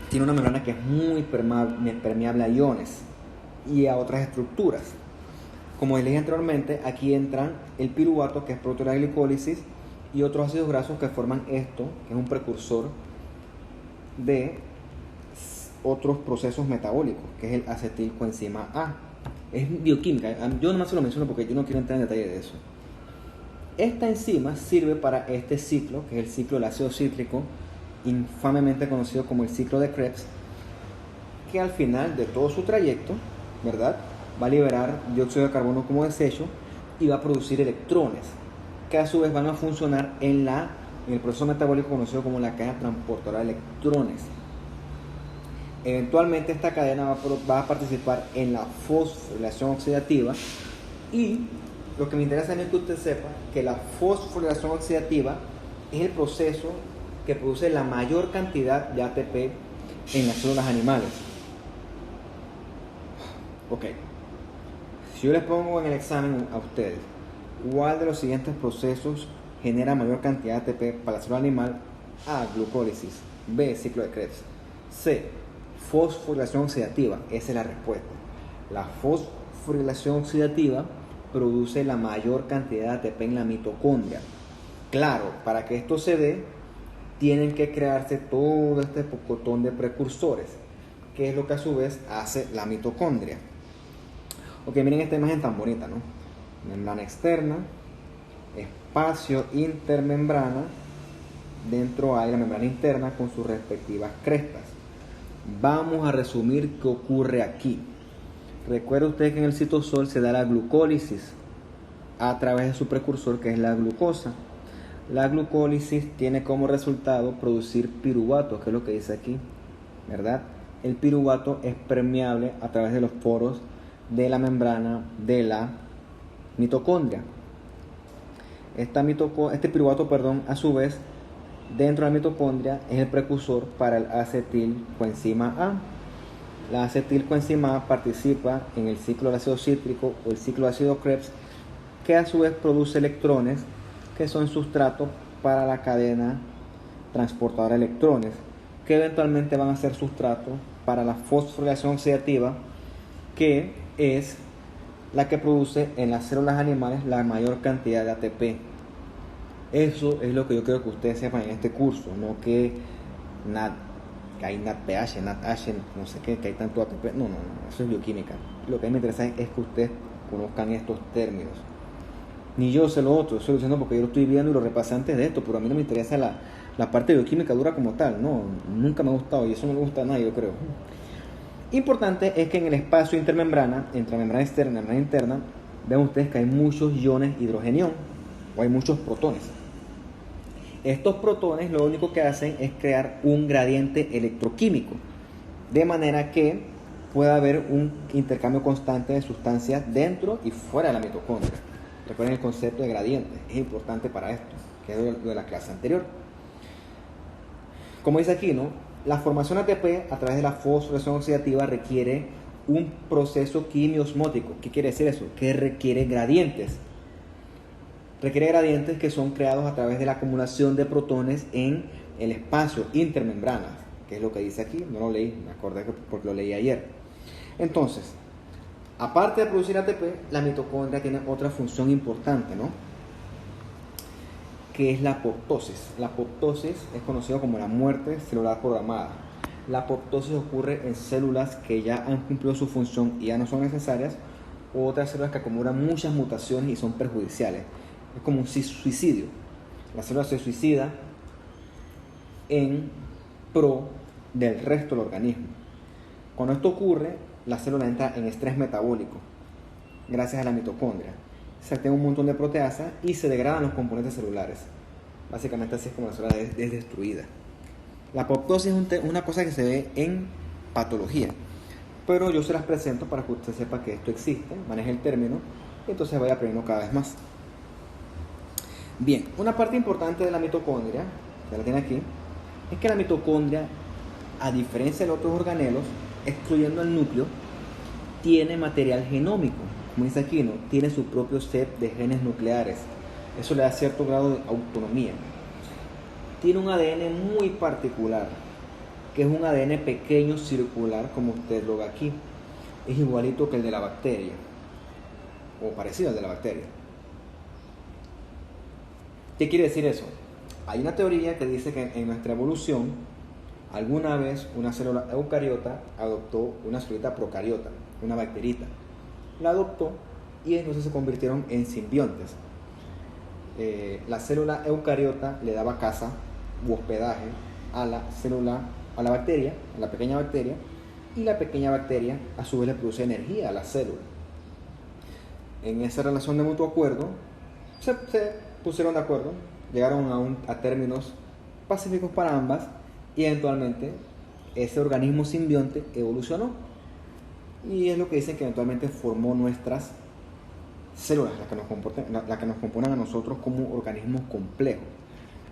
tiene una membrana que es muy permeable a iones y a otras estructuras. Como les dije anteriormente, aquí entran el piruvato, que es producto de la glicólisis, y otros ácidos grasos que forman esto, que es un precursor de otros procesos metabólicos, que es el acetilcoenzima A. Es bioquímica, yo nomás se lo menciono porque yo no quiero entrar en detalle de eso. Esta enzima sirve para este ciclo, que es el ciclo del ácido cítrico, infamemente conocido como el ciclo de Krebs, que al final de todo su trayecto, ¿verdad?, va a liberar dióxido de carbono como desecho y va a producir electrones, que a su vez van a funcionar en el proceso metabólico conocido como la cadena transportadora de electrones. Eventualmente esta cadena va a participar en la fosforilación oxidativa, y lo que me interesa a mí es que usted sepa que la fosforilación oxidativa es el proceso que produce la mayor cantidad de ATP en las células animales. Ok, si yo les pongo en el examen a ustedes, ¿cuál de los siguientes procesos genera mayor cantidad de ATP para la célula animal? A, glucólisis. B, ciclo de Krebs. C, fosforilación oxidativa. Esa es la respuesta. La fosforilación oxidativa produce la mayor cantidad de ATP en la mitocondria. Claro, para que esto se dé, tienen que crearse todo este pocotón de precursores, que es lo que a su vez hace la mitocondria. Ok, miren esta imagen tan bonita, ¿no? Membrana externa, espacio intermembrana, dentro hay la membrana interna con sus respectivas crestas. Vamos a resumir qué ocurre aquí. Recuerda usted que en el citosol se da la glucólisis a través de su precursor, que es la glucosa. La glucólisis tiene como resultado producir piruvato, que es lo que dice aquí, ¿verdad? El piruvato es permeable a través de los poros de la membrana de la mitocondria. Este piruvato, a su vez, dentro de la mitocondria es el precursor para el acetilcoenzima A. La acetilcoenzima A participa en el ciclo del ácido cítrico o el ciclo de ácido Krebs, que a su vez produce electrones que son sustrato para la cadena transportadora de electrones, que eventualmente van a ser sustrato para la fosforilación oxidativa, que es la que produce en las células animales la mayor cantidad de ATP. Eso es lo que yo quiero que ustedes sepan en este curso, no que hay NADPH, NADH, no sé qué, que hay tanto ATP. No, eso es bioquímica. Lo que a mí me interesa es que ustedes conozcan estos términos. Ni yo sé lo otro, estoy diciendo porque yo lo estoy viendo y lo repasé antes de esto, pero a mí no me interesa la parte de bioquímica dura como tal, no, nunca me ha gustado y eso no le gusta a nadie, yo creo. Importante es que en el espacio intermembrana, entre la membrana externa y la membrana interna, vean ustedes que hay muchos iones hidrogenión, o hay muchos protones. Estos protones lo único que hacen es crear un gradiente electroquímico, de manera que pueda haber un intercambio constante de sustancias dentro y fuera de la mitocondria. Recuerden el concepto de gradiente, es importante para esto, que es lo de la clase anterior. Como dice aquí, ¿no?, la formación ATP a través de la fosforilación oxidativa requiere un proceso quimiosmótico. ¿Qué quiere decir eso? Que requiere gradientes. Requiere gradientes que son creados a través de la acumulación de protones en el espacio intermembranas, que es lo que dice aquí. No lo leí, me acordé porque lo leí ayer. Entonces, aparte de producir ATP, la mitocondria tiene otra función importante, ¿no?, que es la apoptosis. La apoptosis es conocida como la muerte celular programada. La apoptosis ocurre en células que ya han cumplido su función y ya no son necesarias, o otras células que acumulan muchas mutaciones y son perjudiciales. Es como un suicidio. La célula se suicida en pro del resto del organismo. Cuando esto ocurre, la célula entra en estrés metabólico gracias a la mitocondria. Se activa un montón de proteasas y se degradan los componentes celulares. Básicamente así es como la célula es destruida. La apoptosis es una cosa que se ve en patología, pero yo se las presento para que usted sepa que esto existe, maneje el término y entonces vaya aprendiendo cada vez más. Bien, una parte importante de la mitocondria, que la tiene aquí, es que la mitocondria, a diferencia de otros organelos, excluyendo el núcleo, tiene material genómico. Como dice aquí, ¿no?, tiene su propio set de genes nucleares. Eso le da cierto grado de autonomía. Tiene un ADN muy particular, que es un ADN pequeño circular, como usted lo ve aquí. Es igualito que el de la bacteria, o parecido al de la bacteria. ¿Qué quiere decir eso? Hay una teoría que dice que en nuestra evolución, alguna vez una célula eucariota adoptó una célula procariota, una bacterita. La adoptó y entonces se convirtieron en simbiontes. la célula eucariota le daba casa u hospedaje a la célula, a la bacteria, a la pequeña bacteria, y la pequeña bacteria a su vez le produce energía a la célula. En esa relación de mutuo acuerdo se pusieron de acuerdo, llegaron a términos pacíficos para ambas, y eventualmente ese organismo simbionte evolucionó, y es lo que dicen que eventualmente formó nuestras células, las que nos componen a nosotros como organismos complejos.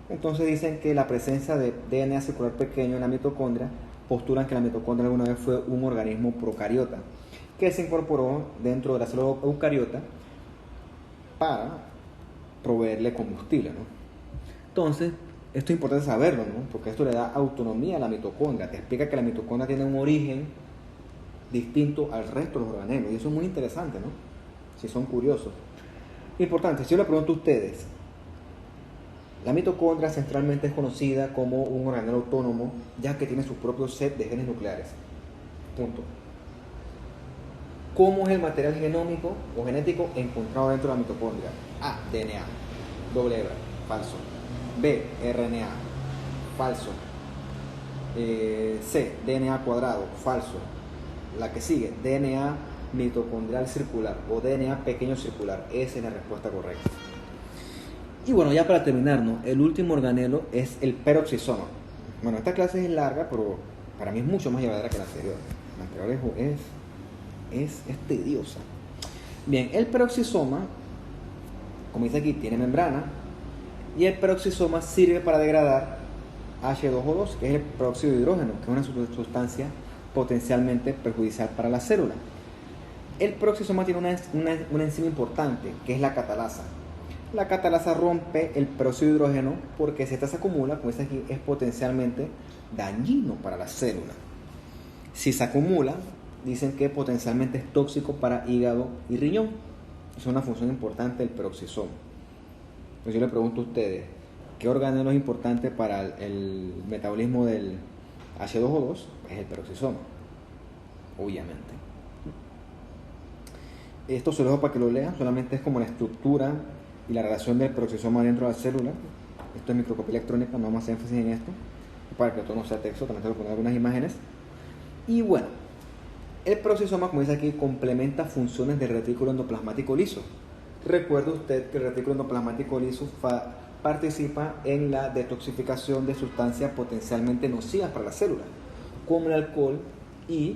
Entonces dicen que la presencia de DNA circular pequeño en la mitocondria, postulan que la mitocondria alguna vez fue un organismo procariota que se incorporó dentro de la célula eucariota para proveerle combustible, ¿no? Entonces, esto es importante saberlo, ¿no? Porque esto le da autonomía a la mitocondria, te explica que la mitocondria tiene un origen distinto al resto de los organelos, y eso es muy interesante, ¿no? Si son curiosos. Importante, si yo le pregunto a ustedes, la mitocondria centralmente es conocida como un organelo autónomo, ya que tiene su propio set de genes nucleares. Punto. ¿Cómo es el material genómico o genético encontrado dentro de la mitocondria? A, DNA, doble hebra, falso. B, RNA, falso. C, DNA cuadrado, falso. La que sigue, DNA mitocondrial circular o DNA pequeño circular. Esa es la respuesta correcta. Y bueno, ya para terminar, ¿no? El último organelo es el peroxisoma. Bueno, esta clase es larga, pero para mí es mucho más llevadera que la anterior. La anterior es tediosa. Bien, el peroxisoma, como dice aquí, tiene membrana, y el peroxisoma sirve para degradar H2O2, que es el peróxido de hidrógeno, que es una sustancia potencialmente perjudicial para la célula. El peroxisoma tiene una enzima importante, que es la catalasa. La catalasa rompe el peróxido de hidrógeno porque si esta se acumula, como dice aquí, es potencialmente dañino para la célula. Si se acumula, dicen que potencialmente es tóxico para hígado y riñón. Es una función importante del peroxisoma. Entonces yo le pregunto a ustedes, ¿qué organelo es importante para el metabolismo del H2O2? Es el peroxisoma, obviamente. Esto se lo dejo para que lo lean, solamente es como la estructura y la relación del peroxisoma dentro de la célula. Esto es microscopía electrónica, no vamos a hacer énfasis en esto, para que todo no sea texto, también tengo que poner algunas imágenes. Y bueno, el peroxisoma, como dice aquí, complementa funciones del retículo endoplasmático liso. Recuerde usted que el retículo endoplasmático liso participa en la detoxificación de sustancias potencialmente nocivas para la célula, como el alcohol y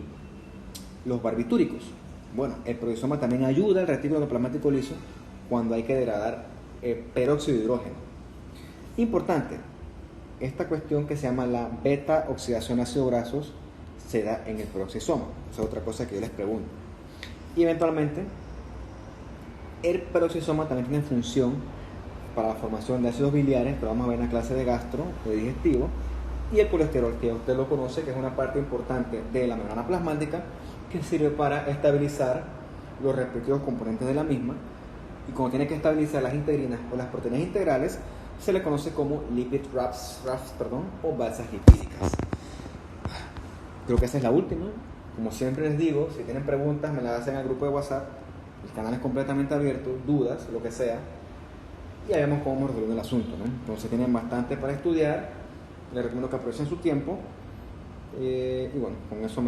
los barbitúricos. Bueno, el peroxisoma también ayuda al retículo endoplasmático liso cuando hay que degradar peróxido de hidrógeno. Importante, esta cuestión que se llama la beta oxidación ácido grasos se da en el peroxisoma. Esa es otra cosa que yo les pregunto. Y eventualmente, el peroxisoma también tiene función para la formación de ácidos biliares, que lo vamos a ver en la clase de gastro, de digestivo, y el colesterol, que usted lo conoce, que es una parte importante de la membrana plasmática, que sirve para estabilizar los respectivos componentes de la misma, y como tiene que estabilizar las integrinas o las proteínas integrales, se le conoce como lipid rafts, o balsas lipídicas. Creo que esa es la última. Como siempre les digo, si tienen preguntas me las hacen al grupo de WhatsApp, el canal es completamente abierto, dudas, lo que sea, y ahí vemos cómo vamos resolviendo el asunto, ¿no? Entonces tienen bastante para estudiar, les recomiendo que aprovechen su tiempo, y bueno, con eso